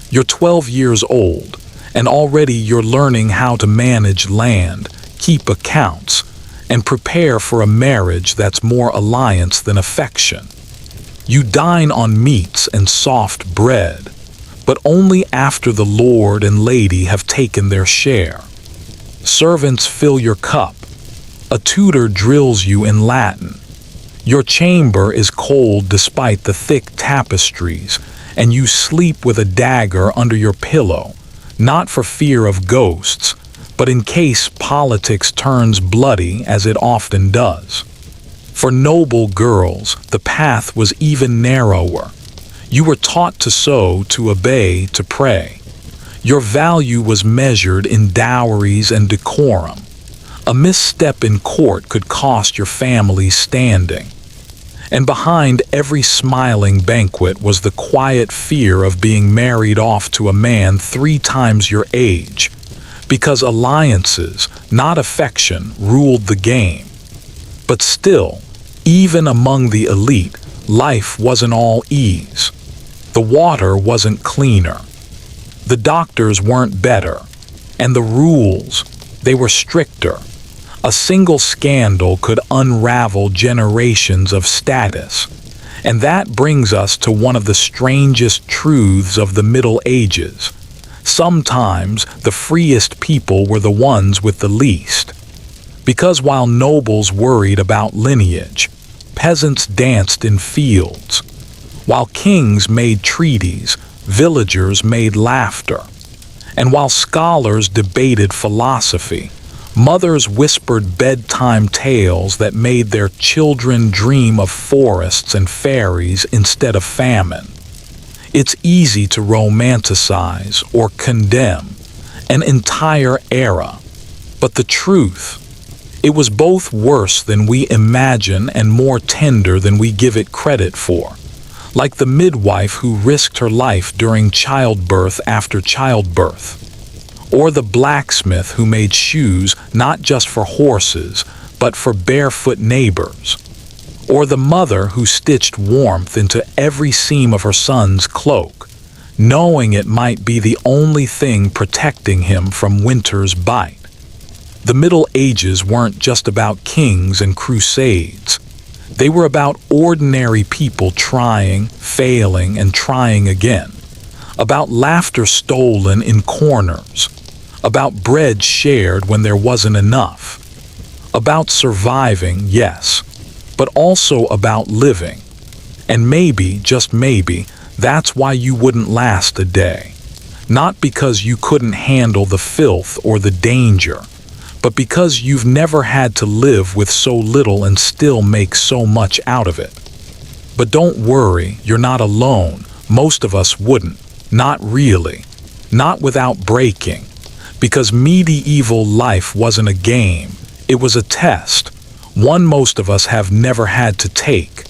You're 12 years old, and already you're learning how to manage land, keep accounts, and prepare for a marriage that's more alliance than affection. You dine on meats and soft bread, but only after the lord and lady have taken their share. Servants fill your cup. A tutor drills you in Latin. Your chamber is cold despite the thick tapestries, and you sleep with a dagger under your pillow, not for fear of ghosts, but in case politics turns bloody as it often does. For noble girls, the path was even narrower. You were taught to sow, to obey, to pray. Your value was measured in dowries and decorum. A misstep in court could cost your family's standing. And behind every smiling banquet was the quiet fear of being married off to a man 3 times your age, because alliances, not affection, ruled the game. But still, even among the elite, life wasn't all ease. The water wasn't cleaner. The doctors weren't better. And the rules, they were stricter. A single scandal could unravel generations of status. And that brings us to one of the strangest truths of the Middle Ages. Sometimes the freest people were the ones with the least. Because while nobles worried about lineage, peasants danced in fields. While kings made treaties, villagers made laughter. And while scholars debated philosophy, mothers whispered bedtime tales that made their children dream of forests and fairies instead of famine. It's easy to romanticize or condemn an entire era, but the truth, it was both worse than we imagine and more tender than we give it credit for. Like the midwife who risked her life during childbirth after childbirth. Or the blacksmith who made shoes not just for horses, but for barefoot neighbors. Or the mother who stitched warmth into every seam of her son's cloak, knowing it might be the only thing protecting him from winter's bite. The Middle Ages weren't just about kings and crusades. They were about ordinary people trying, failing, and trying again. About laughter stolen in corners. About bread shared when there wasn't enough. About surviving, yes, but also about living. And maybe, just maybe, that's why you wouldn't last a day. Not because you couldn't handle the filth or the danger, but because you've never had to live with so little and still make so much out of it. But don't worry, you're not alone. Most of us wouldn't. Not really. Not without breaking. Because medieval life wasn't a game. It was a test. One most of us have never had to take.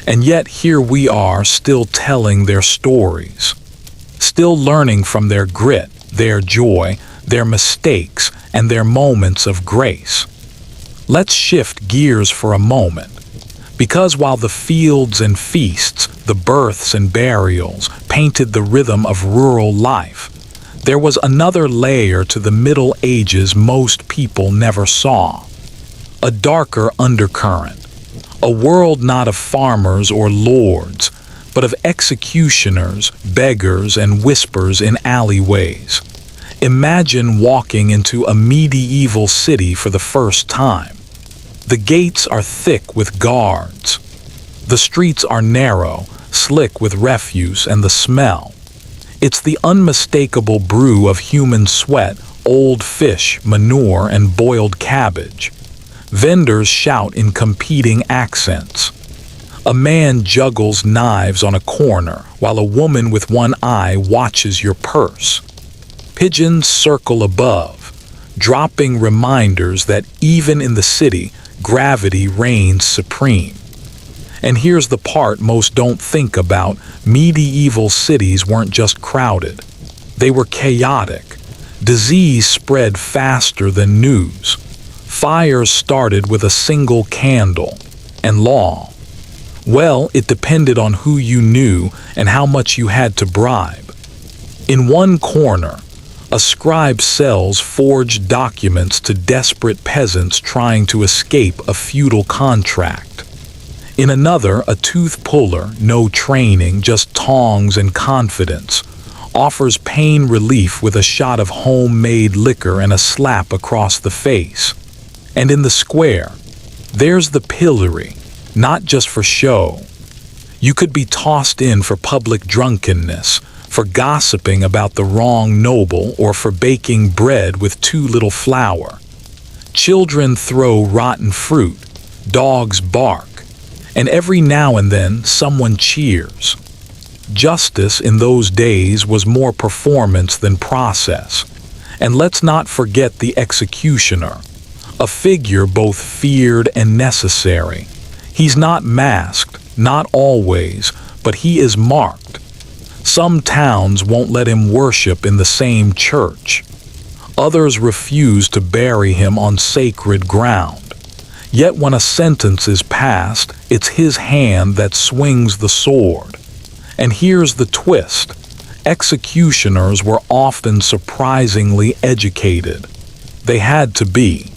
And yet here we are still telling their stories. Still learning from their grit, their joy, their mistakes, and their moments of grace. Let's shift gears for a moment. Because while the fields and feasts, the births and burials painted the rhythm of rural life, there was another layer to the Middle Ages most people never saw. A darker undercurrent. A world not of farmers or lords, but of executioners, beggars, and whispers in alleyways. Imagine walking into a medieval city for the first time. The gates are thick with guards. The streets are narrow, slick with refuse and the smell. It's the unmistakable brew of human sweat old fish, manure, and boiled cabbage. Vendors shout in competing accents. A man juggles knives on a corner while a woman with one eye watches your purse. Pigeons circle above, dropping reminders that even in the city, gravity reigns supreme. And here's the part most don't think about: medieval cities weren't just crowded. They were chaotic. Disease spread faster than news. Fires started with a single candle. And law, well, it depended on who you knew and how much you had to bribe. In one corner, a scribe sells forged documents to desperate peasants trying to escape a feudal contract. In another, a tooth puller, no training, just tongs and confidence, offers pain relief with a shot of homemade liquor and a slap across the face. And in the square, there's the pillory, not just for show. You could be tossed in for public drunkenness, for gossiping about the wrong noble, or for baking bread with too little flour. Children throw rotten fruit, dogs bark, and every now and then someone cheers. Justice in those days was more performance than process. And let's not forget the executioner, a figure both feared and necessary. He's not masked, not always, but he is marked. Some towns won't let him worship in the same church. Others refuse to bury him on sacred ground. Yet when a sentence is passed, it's his hand that swings the sword. And here's the twist: executioners were often surprisingly educated. They had to be.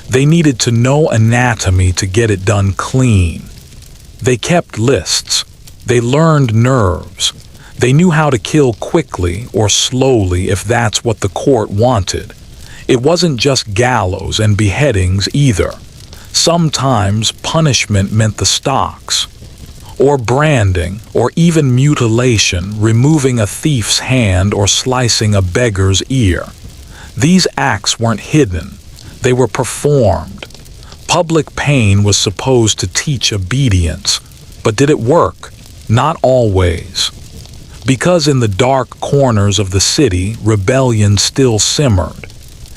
They needed to know anatomy to get it done clean. They kept lists. They learned nerves. They knew how to kill quickly or slowly if that's what the court wanted. It wasn't just gallows and beheadings either. Sometimes punishment meant the stocks, or branding, or even mutilation, removing a thief's hand or slicing a beggar's ear. These acts weren't hidden. They were performed. Public pain was supposed to teach obedience, but did it work? Not always. Because in the dark corners of the city, rebellion still simmered.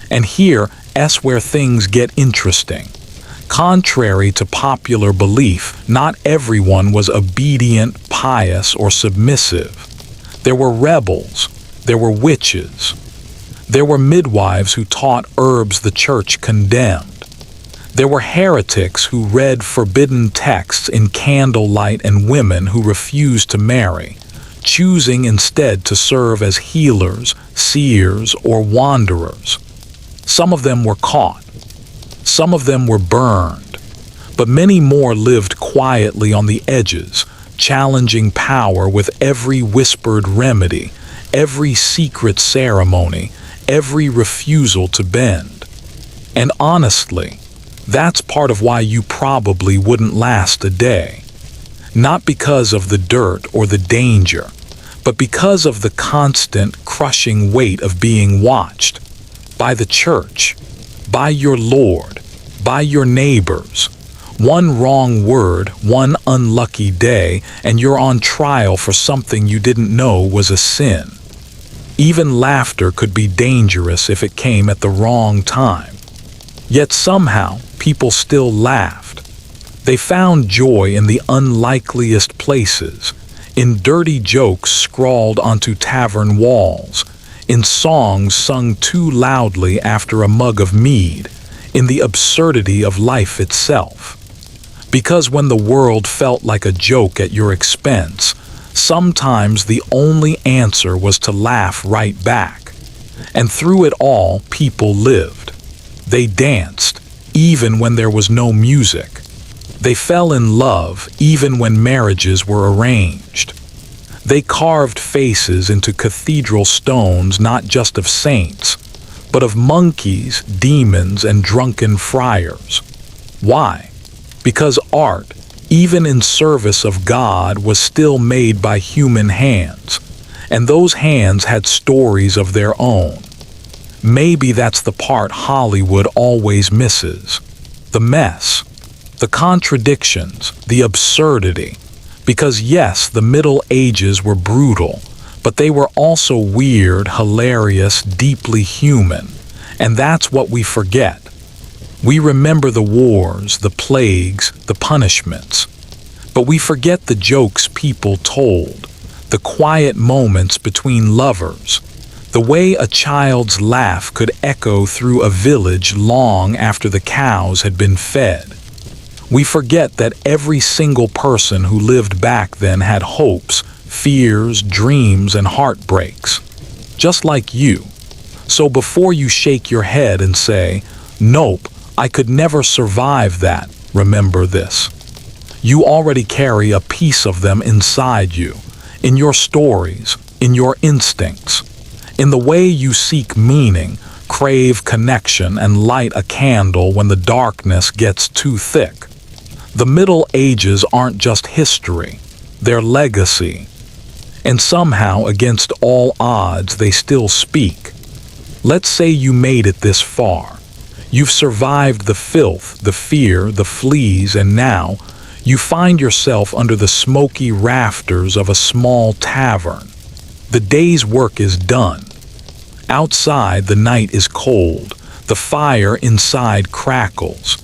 And here's where things get interesting. Contrary to popular belief, not everyone was obedient, pious, or submissive. There were rebels. There were witches. There were midwives who taught herbs the church condemned. There were heretics who read forbidden texts in candlelight, and women who refused to marry, choosing instead to serve as healers, seers, or wanderers. Some of them were caught. Some of them were burned. But many more lived quietly on the edges, challenging power with every whispered remedy, every secret ceremony, every refusal to bend. And honestly, that's part of why you probably wouldn't last a day. Not because of the dirt or the danger, but because of the constant, crushing weight of being watched by the church, by your Lord, by your neighbors. One wrong word, one unlucky day, and you're on trial for something you didn't know was a sin. Even laughter could be dangerous if it came at the wrong time. Yet somehow, people still laughed. They found joy in the unlikeliest places, in dirty jokes scrawled onto tavern walls, in songs sung too loudly after a mug of mead, in the absurdity of life itself. Because when the world felt like a joke at your expense, sometimes the only answer was to laugh right back. And through it all, people lived. They danced, even when there was no music. They fell in love, even when marriages were arranged. They carved faces into cathedral stones, not just of saints, but of monkeys, demons, and drunken friars. Why? Because art, even in service of God, was still made by human hands, and those hands had stories of their own. maybe that's the part Hollywood always misses. The mess, the contradictions, the absurdity. Because yes, the Middle Ages were brutal, but they were also weird, hilarious, deeply human. And that's what we forget. We remember the wars, the plagues, the punishments. But we forget the jokes people told, the quiet moments between lovers, the way a child's laugh could echo through a village long after the cows had been fed. We forget that every single person who lived back then had hopes, fears, dreams, and heartbreaks, just like you. So before you shake your head and say, "Nope, I could never survive that," remember this. You already carry a piece of them inside you, in your stories, in your instincts, in the way you seek meaning, crave connection, and light a candle when the darkness gets too thick. The Middle Ages aren't just history, they're legacy. And somehow, against all odds, they still speak. Let's say you made it this far. You've survived the filth, the fear, the fleas, and now you find yourself under the smoky rafters of a small tavern. The day's work is done. Outside, the night is cold. The fire inside crackles.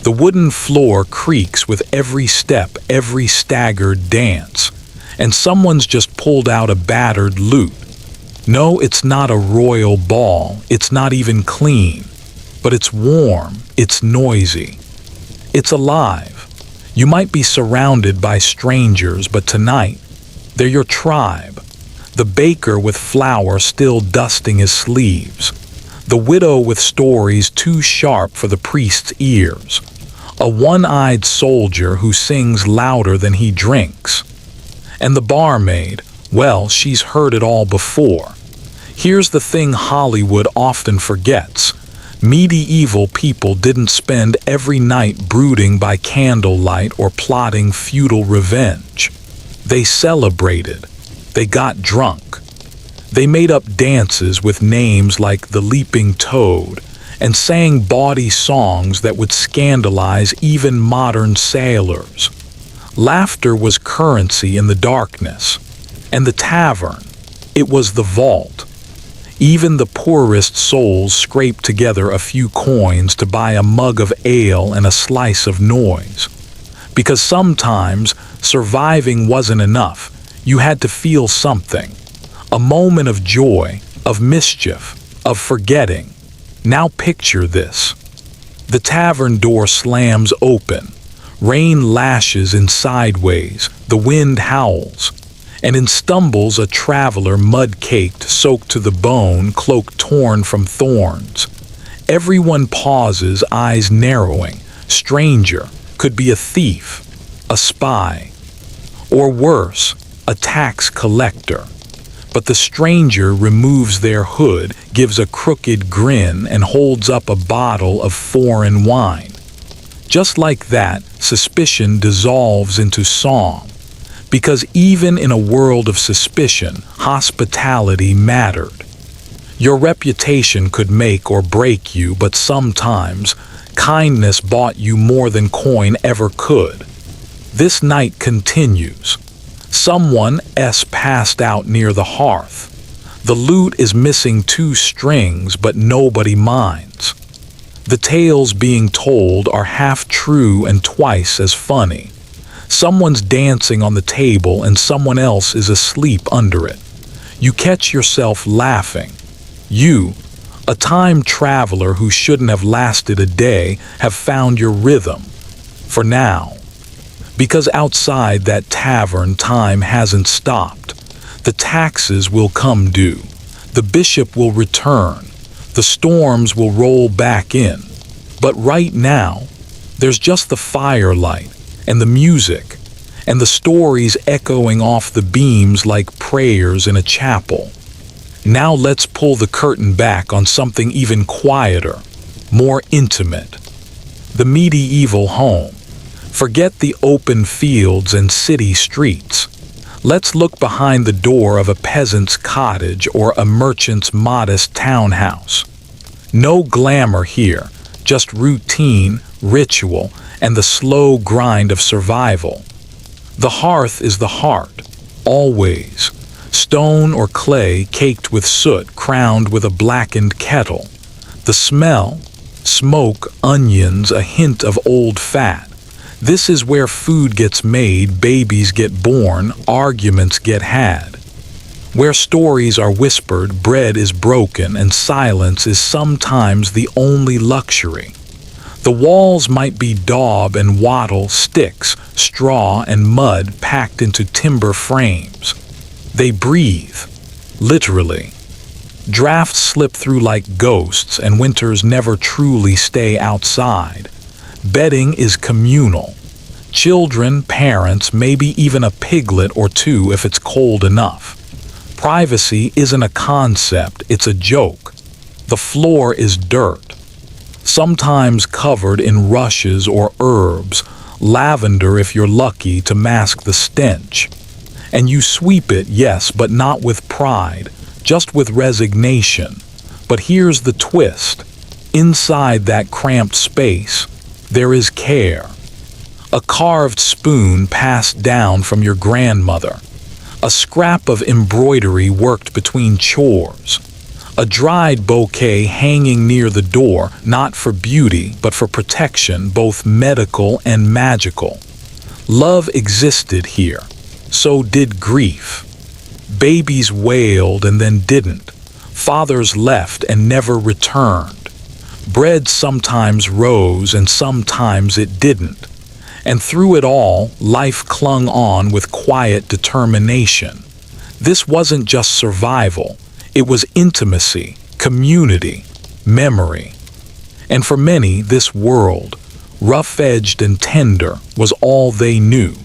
The wooden floor creaks with every step, every staggered dance. And someone's just pulled out a battered lute. No, it's not a royal ball. It's not even clean. But it's warm. It's noisy. It's alive. You might be surrounded by strangers, but tonight, they're your tribe. The baker with flour still dusting his sleeves. The widow with stories too sharp for the priest's ears. A one-eyed soldier who sings louder than he drinks. And the barmaid, well, she's heard it all before. Here's the thing Hollywood often forgets. Medieval people didn't spend every night brooding by candlelight or plotting feudal revenge. They celebrated. They got drunk. They made up dances with names like the Leaping Toad and sang bawdy songs that would scandalize even modern sailors. Laughter was currency in the darkness. And the tavern, it was the vault. Even the poorest souls scraped together a few coins to buy a mug of ale and a slice of noise. Because sometimes surviving wasn't enough. You had to feel something. A moment of joy, of mischief, of forgetting. Now picture this. The tavern door slams open. Rain lashes in sideways. The wind howls. And in stumbles a traveler mud-caked, soaked to the bone, cloak torn from thorns. Everyone pauses, eyes narrowing. Stranger, could be a thief, a spy, or worse, a tax collector. But the stranger removes their hood, gives a crooked grin, and holds up a bottle of foreign wine. Just like that, suspicion dissolves into song. Because even in a world of suspicion, hospitality mattered. Your reputation could make or break you, but sometimes kindness bought you more than coin ever could. This night continues. Someone passed out near the hearth. The lute is missing 2 strings, but nobody minds. The tales being told are half true and twice as funny. Someone's dancing on the table and someone else is asleep under it. You catch yourself laughing. You, a time traveler who shouldn't have lasted a day, have found your rhythm. For now. Because outside that tavern, time hasn't stopped. The taxes will come due. The bishop will return. The storms will roll back in. But right now, there's just the firelight, and the music, and the stories echoing off the beams like prayers in a chapel. Now let's pull the curtain back on something even quieter, more intimate. The medieval home. Forget the open fields and city streets. Let's look behind the door of a peasant's cottage or a merchant's modest townhouse. No glamour here, just routine, ritual, and the slow grind of survival. The hearth is the heart, always. Stone or clay caked with soot, crowned with a blackened kettle. The smell, smoke, onions, a hint of old fat. This is where food gets made, babies get born, arguments get had. Where stories are whispered, bread is broken, and silence is sometimes the only luxury. The walls might be daub and wattle, sticks, straw, and mud packed into timber frames. They breathe, literally. Drafts slip through like ghosts, and winters never truly stay outside. Bedding is communal. Children, parents, maybe even a piglet or two if it's cold enough. Privacy isn't a concept, it's a joke. The floor is dirt, sometimes covered in rushes or herbs, lavender if you're lucky to mask the stench. And you sweep it, yes, but not with pride, just with resignation. But here's the twist. Inside that cramped space, there is care. A carved spoon passed down from your grandmother. A scrap of embroidery worked between chores. A dried bouquet hanging near the door, not for beauty, but for protection, both medical and magical. Love existed here. So did grief. Babies wailed and then didn't. Fathers left and never returned. Bread sometimes rose and sometimes it didn't. And through it all, life clung on with quiet determination. This wasn't just survival. It was intimacy, community, memory. And for many, this world, rough-edged and tender, was all they knew.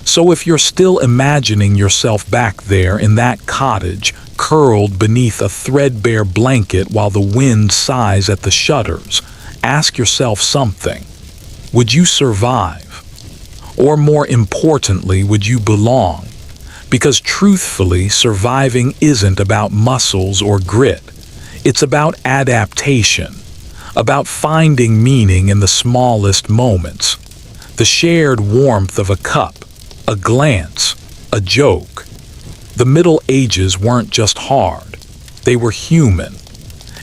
So if you're still imagining yourself back there in that cottage, curled beneath a threadbare blanket while the wind sighs at the shutters, ask yourself something. Would you survive? Or more importantly, would you belong? Because truthfully, surviving isn't about muscles or grit. It's about adaptation, about finding meaning in the smallest moments. The shared warmth of a cup, a glance, a joke. The Middle Ages weren't just hard, they were human.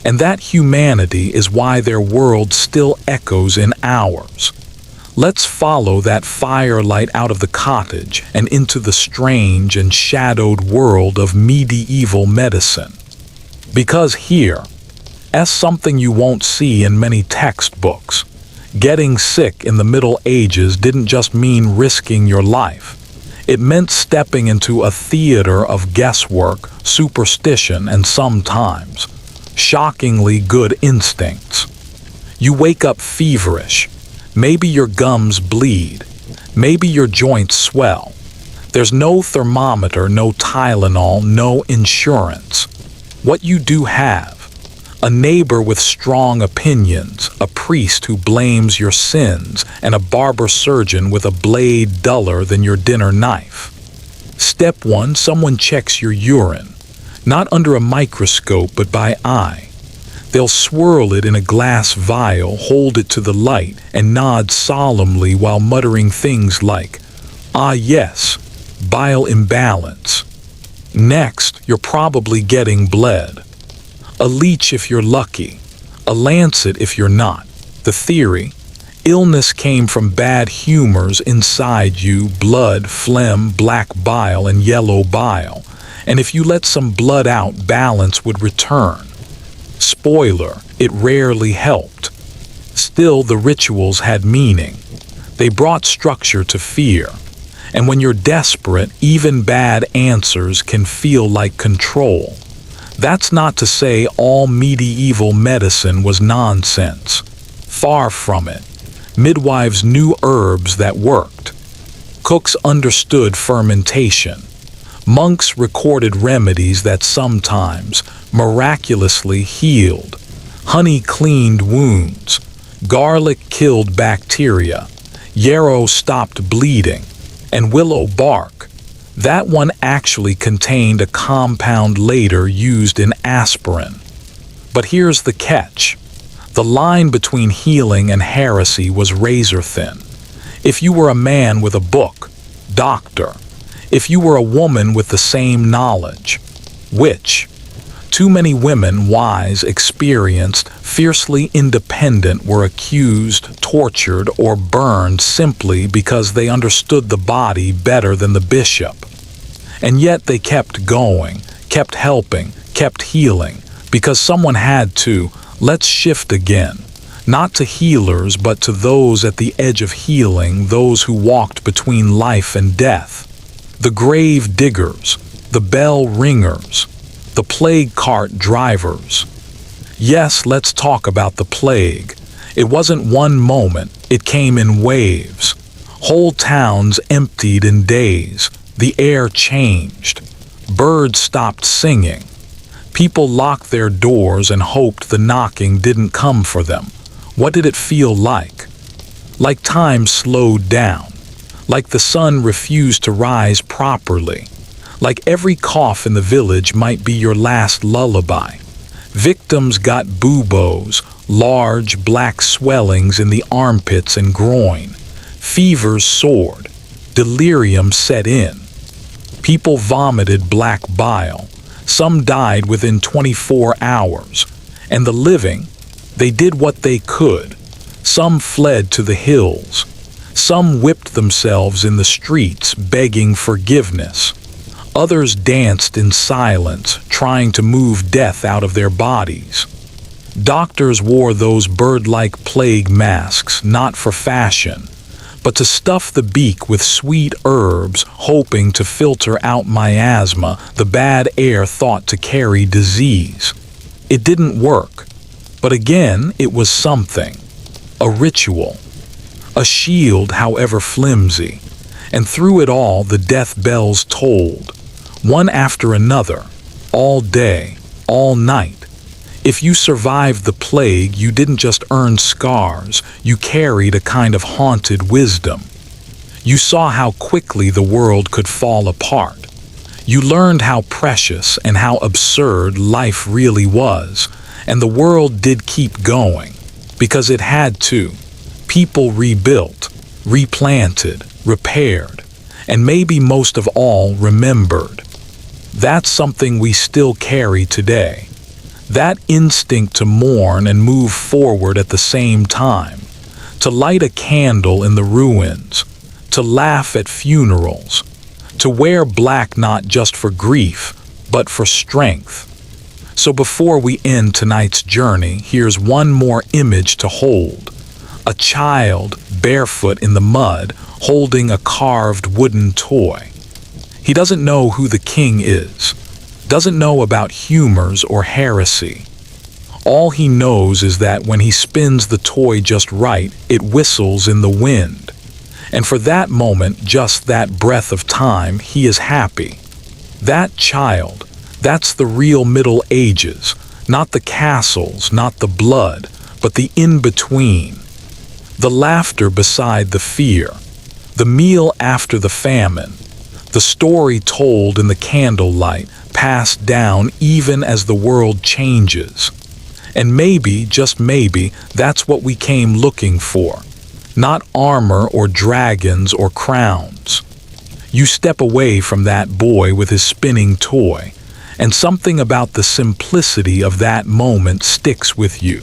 And that humanity is why their world still echoes in ours. Let's follow that firelight out of the cottage and into the strange and shadowed world of medieval medicine. Because here, as something you won't see in many textbooks, getting sick in the Middle Ages didn't just mean risking your life. It meant stepping into a theater of guesswork, superstition, and sometimes shockingly good instincts. You wake up feverish. Maybe your gums bleed. Maybe your joints swell. There's no thermometer, no Tylenol, no insurance. What you do have: a neighbor with strong opinions, a priest who blames your sins, and a barber surgeon with a blade duller than your dinner knife. Step 1, someone checks your urine, not under a microscope but by eye. They'll swirl it in a glass vial, hold it to the light, and nod solemnly while muttering things like, "Ah yes, bile imbalance." Next, you're probably getting bled. A leech if you're lucky, a lancet if you're not. The theory: illness came from bad humors inside you, blood, phlegm, black bile, and yellow bile. And if you let some blood out, balance would return. Spoiler, it rarely helped. Still, the rituals had meaning. They brought structure to fear. And when you're desperate, even bad answers can feel like control. That's not to say all medieval medicine was nonsense. Far from it. Midwives knew herbs that worked. Cooks understood fermentation. Monks recorded remedies that sometimes miraculously healed. Honey cleaned wounds. Garlic killed bacteria. Yarrow stopped bleeding. And willow bark, that one actually contained a compound later used in aspirin. But here's the catch. The line between healing and heresy was razor thin. If you were a man with a book, doctor. If you were a woman with the same knowledge, witch. Too many women, wise, experienced, fiercely independent, were accused, tortured, or burned simply because they understood the body better than the bishop. And yet they kept going, kept helping, kept healing, because someone had to. Let's shift again. Not to healers, but to those at the edge of healing, those who walked between life and death. The grave diggers, the bell ringers, the plague cart drivers. Yes, let's talk about the plague. It wasn't one moment, it came in waves. Whole towns emptied in days. The air changed. Birds stopped singing. People locked their doors and hoped the knocking didn't come for them. What did it feel like? Like time slowed down. Like the sun refused to rise properly. Like every cough in the village might be your last lullaby. Victims got buboes, large black swellings in the armpits and groin. Fevers soared. Delirium set in. People vomited black bile. Some died within 24 hours. And the living, they did what they could. Some fled to the hills. Some whipped themselves in the streets, begging forgiveness. Others danced in silence, trying to move death out of their bodies. Doctors wore those bird-like plague masks, not for fashion, but to stuff the beak with sweet herbs, hoping to filter out miasma, the bad air thought to carry disease. It didn't work, but again, it was something. A ritual. A shield, however flimsy. And through it all, the death bells tolled. One after another, all day, all night. If you survived the plague, you didn't just earn scars, you carried a kind of haunted wisdom. You saw how quickly the world could fall apart. You learned how precious and how absurd life really was, and the world did keep going, because it had to. People rebuilt, replanted, repaired, and maybe most of all, remembered. That's something we still carry today. That instinct to mourn and move forward at the same time, to light a candle in the ruins, to laugh at funerals, to wear black not just for grief, but for strength. So before we end tonight's journey, here's one more image to hold. A child, barefoot in the mud, holding a carved wooden toy. He doesn't know who the king is. Doesn't know about humors or heresy. All he knows is that when he spins the toy just right, it whistles in the wind. And for that moment, just that breath of time, he is happy. That child, that's the real Middle Ages, not the castles, not the blood, but the in-between. The laughter beside the fear, the meal after the famine, the story told in the candlelight, passed down even as the world changes. And maybe, just maybe, that's what we came looking for. Not armor or dragons or crowns. You step away from that boy with his spinning toy, and something about the simplicity of that moment sticks with you.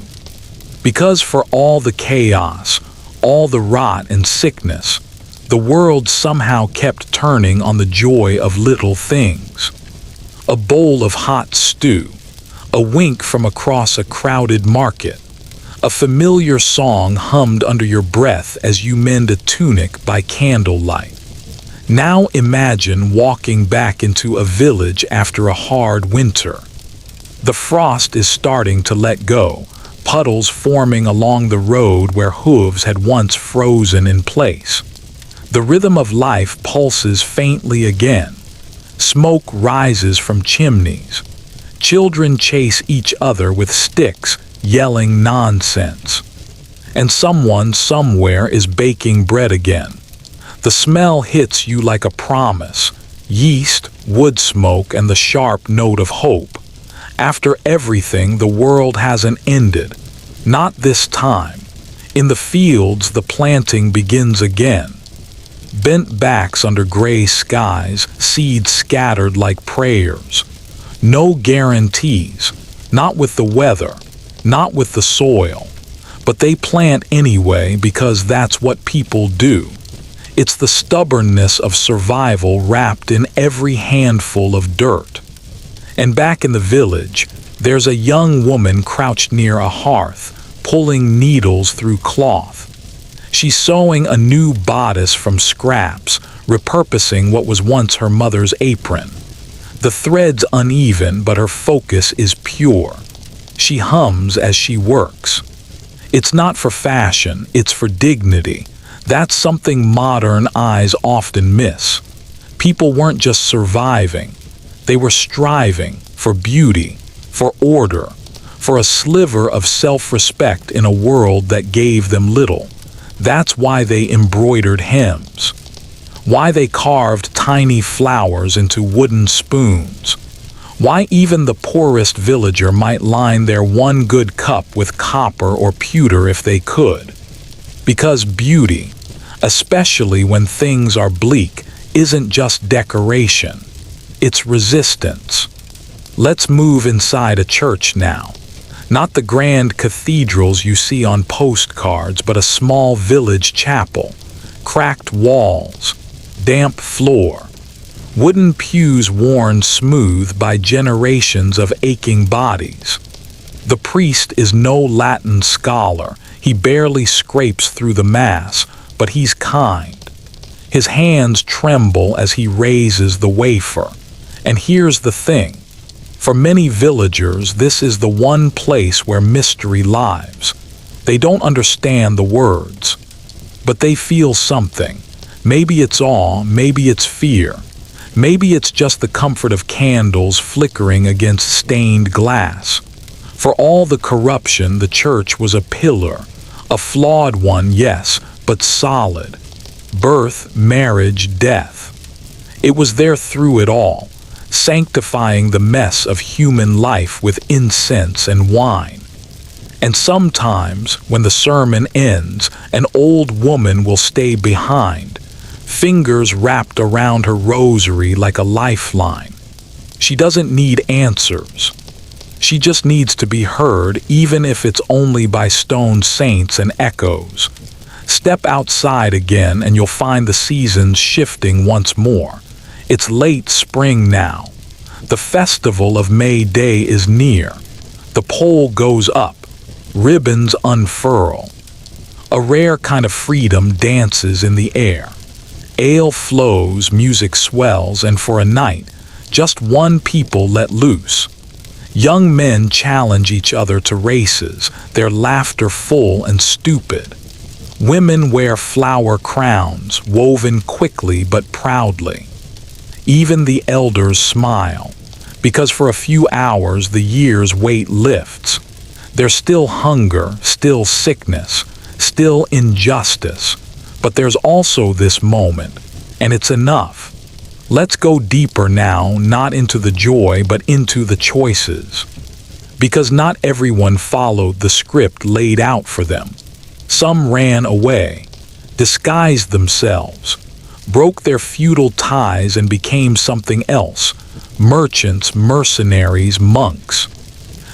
Because for all the chaos, all the rot and sickness, the world somehow kept turning on the joy of little things. A bowl of hot stew, a wink from across a crowded market, a familiar song hummed under your breath as you mend a tunic by candlelight. Now imagine walking back into a village after a hard winter. The frost is starting to let go, puddles forming along the road where hooves had once frozen in place. The rhythm of life pulses faintly again. Smoke rises from chimneys. Children chase each other with sticks, yelling nonsense. And someone somewhere is baking bread again. The smell hits you like a promise. Yeast, wood smoke, and the sharp note of hope. After everything, the world hasn't ended. Not this time. In the fields, the planting begins again. Bent backs under gray skies, seeds scattered like prayers. No guarantees, not with the weather, not with the soil. But they plant anyway because that's what people do. It's the stubbornness of survival wrapped in every handful of dirt. And back in the village, there's a young woman crouched near a hearth, pulling needles through cloth. She's sewing a new bodice from scraps, repurposing what was once her mother's apron. The thread's uneven, but her focus is pure. She hums as she works. It's not for fashion, it's for dignity. That's something modern eyes often miss. People weren't just surviving. They were striving for beauty, for order, for a sliver of self-respect in a world that gave them little. That's why they embroidered hymns, why they carved tiny flowers into wooden spoons, why even the poorest villager might line their one good cup with copper or pewter if they could. Because beauty, especially when things are bleak, isn't just decoration, it's resistance. Let's move inside a church now. Not the grand cathedrals you see on postcards, but a small village chapel. Cracked walls, damp floor, wooden pews worn smooth by generations of aching bodies. The priest is no Latin scholar. He barely scrapes through the Mass, but he's kind. His hands tremble as he raises the wafer. And here's the thing. For many villagers, this is the one place where mystery lives. They don't understand the words, but they feel something. Maybe it's awe, maybe it's fear. Maybe it's just the comfort of candles flickering against stained glass. For all the corruption, the church was a pillar. A flawed one, yes, but solid. Birth, marriage, death. It was there through it all, sanctifying the mess of human life with incense and wine. And sometimes, when the sermon ends, an old woman will stay behind, fingers wrapped around her rosary like a lifeline. She doesn't need answers. She just needs to be heard, even if it's only by stone saints and echoes. Step outside again and you'll find the seasons shifting once more. It's late spring now. The festival of May Day is near. The pole goes up. Ribbons unfurl. A rare kind of freedom dances in the air. Ale flows, music swells, and for a night, just one people let loose. Young men challenge each other to races, their laughter full and stupid. Women wear flower crowns, woven quickly but proudly. Even the elders smile, because for a few hours the year's weight lifts. There's still hunger, still sickness, still injustice, but there's also this moment, and it's enough. Let's go deeper now, not into the joy, but into the choices. Because not everyone followed the script laid out for them. Some ran away, disguised themselves, broke their feudal ties and became something else. Merchants, mercenaries, monks.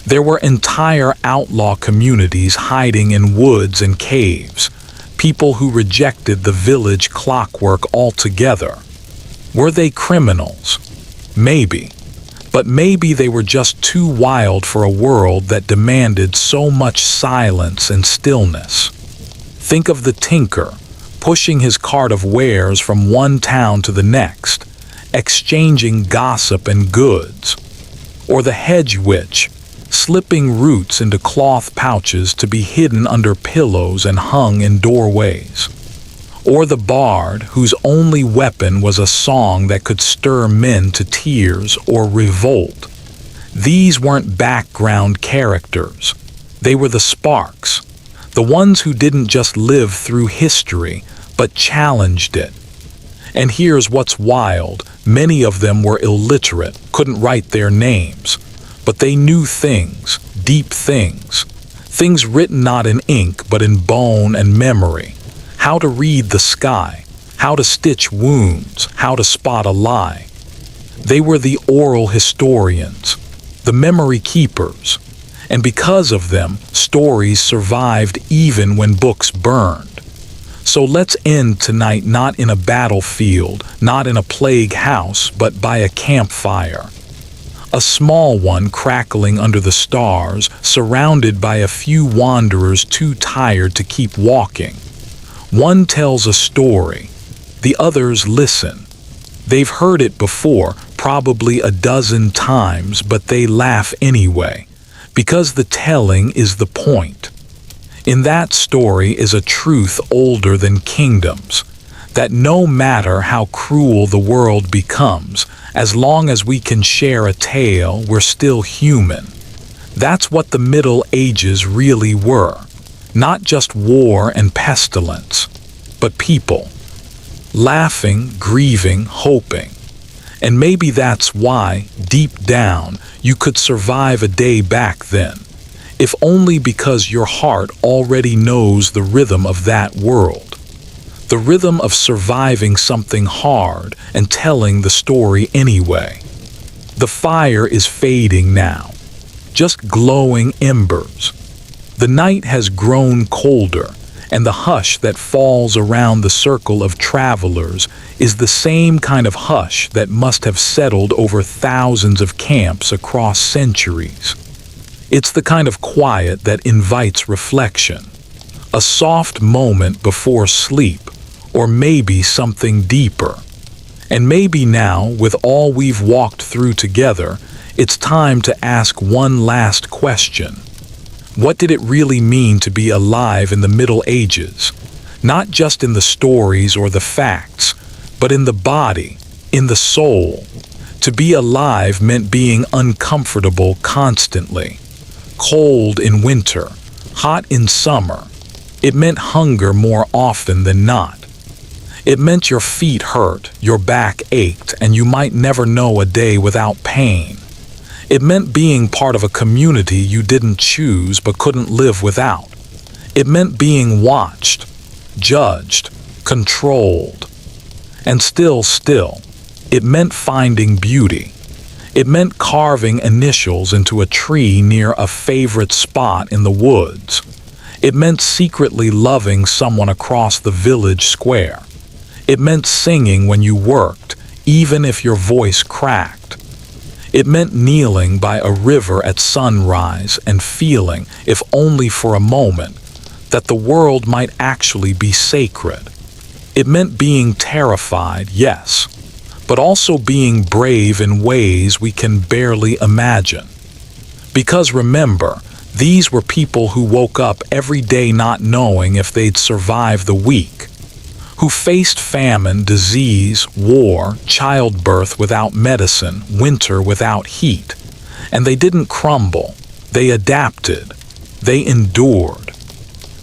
There were entire outlaw communities hiding in woods and caves. People who rejected the village clockwork altogether. Were they criminals? Maybe. But maybe they were just too wild for a world that demanded so much silence and stillness. Think of the tinker, pushing his cart of wares from one town to the next, exchanging gossip and goods. Or the hedge witch, slipping roots into cloth pouches to be hidden under pillows and hung in doorways. Or the bard, whose only weapon was a song that could stir men to tears or revolt. These weren't background characters. They were the sparks, the ones who didn't just live through history, but challenged it. And here's what's wild, many of them were illiterate, couldn't write their names, But they knew things, deep things. Things written not in ink but in bone and memory. How to read the sky, how to stitch wounds, how to spot a lie. They were the oral historians, the memory keepers, and because of them, stories survived even when books burned. So let's end tonight not in a battlefield, not in a plague house, but by a campfire. A small one crackling under the stars, surrounded by a few wanderers too tired to keep walking. One tells a story, the others listen. They've heard it before, probably a dozen times, but they laugh anyway, because the telling is the point. In that story is a truth older than kingdoms, that no matter how cruel the world becomes, as long as we can share a tale, we're still human. That's what the Middle Ages really were. Not just war and pestilence, but people. Laughing, grieving, hoping. And maybe that's why, deep down, you could survive a day back then, if only because your heart already knows the rhythm of that world. The rhythm of surviving something hard and telling the story anyway. The fire is fading now, just glowing embers. The night has grown colder, and the hush that falls around the circle of travelers is the same kind of hush that must have settled over thousands of camps across centuries. It's the kind of quiet that invites reflection, a soft moment before sleep, or maybe something deeper. And maybe now, with all we've walked through together, it's time to ask one last question. What did it really mean to be alive in the Middle Ages? Not just in the stories or the facts, but in the body, in the soul. To be alive meant being uncomfortable constantly, cold in winter, hot in summer. It meant hunger more often than not. It meant your feet hurt, your back ached, and you might never know a day without pain. It meant being part of a community you didn't choose but couldn't live without. It meant being watched, judged, controlled. And still, it meant finding beauty. It meant carving initials into a tree near a favorite spot in the woods. It meant secretly loving someone across the village square. It meant singing when you worked, even if your voice cracked. It meant kneeling by a river at sunrise and feeling, if only for a moment, that the world might actually be sacred. It meant being terrified, yes, but also being brave in ways we can barely imagine. Because remember, these were people who woke up every day not knowing if they'd survive the week, who faced famine, disease, war, childbirth without medicine, winter without heat. And they didn't crumble. They adapted. They endured.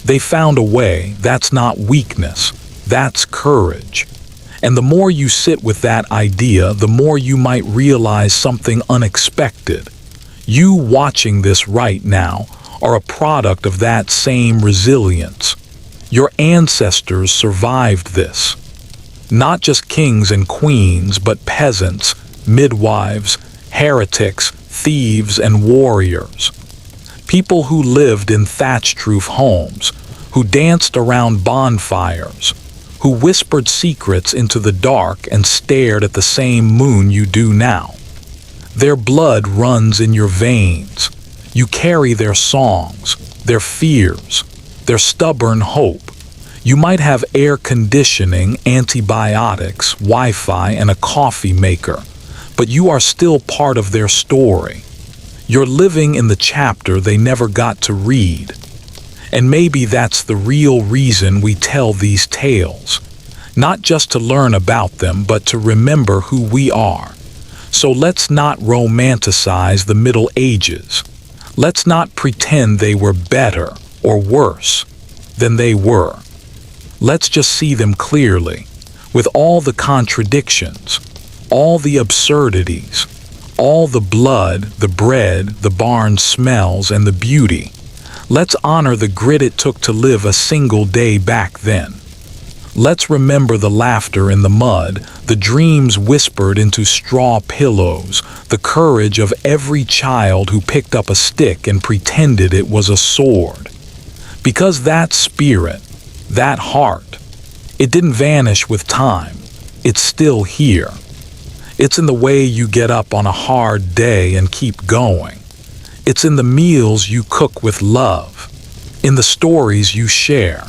They found a way. That's not weakness. That's courage. And the more you sit with that idea, the more you might realize something unexpected. You watching this right now are a product of that same resilience. Your ancestors survived this. Not just kings and queens, but peasants, midwives, heretics, thieves, and warriors. People who lived in thatched-roof homes, who danced around bonfires, who whispered secrets into the dark and stared at the same moon you do now. Their blood runs in your veins. You carry their songs, their fears, their stubborn hope. You might have air conditioning, antibiotics, Wi-Fi, and a coffee maker, but you are still part of their story. You're living in the chapter they never got to read. And maybe that's the real reason we tell these tales. Not just to learn about them, but to remember who we are. So let's not romanticize the Middle Ages. Let's not pretend they were better or worse than they were. Let's just see them clearly, with all the contradictions, all the absurdities, All the blood, the bread, the barn smells, and the beauty. Let's honor the grit it took to live a single day back then. Let's remember the laughter in the mud, the dreams whispered into straw pillows, the courage of every child who picked up a stick and pretended it was a sword. Because that spirit, that heart, it didn't vanish with time. It's still here. It's in the way you get up on a hard day and keep going. It's in the meals you cook with love, in the stories you share,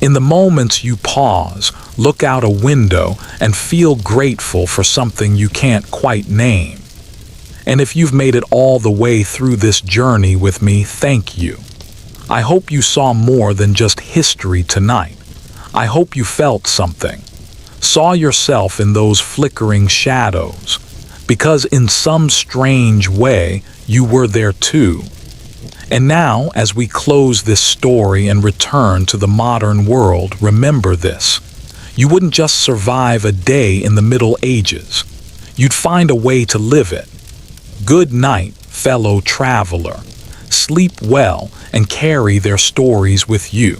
in the moments you pause, look out a window, and feel grateful for something you can't quite name. And if you've made it all the way through this journey with me, thank you. I hope you saw more than just history tonight. I hope you felt something, saw yourself in those flickering shadows, because in some strange way, you were there too. And now, as we close this story and return to the modern world, remember this. You wouldn't just survive a day in the Middle Ages. You'd find a way to live it. Good night, fellow traveler. Sleep well and carry their stories with you.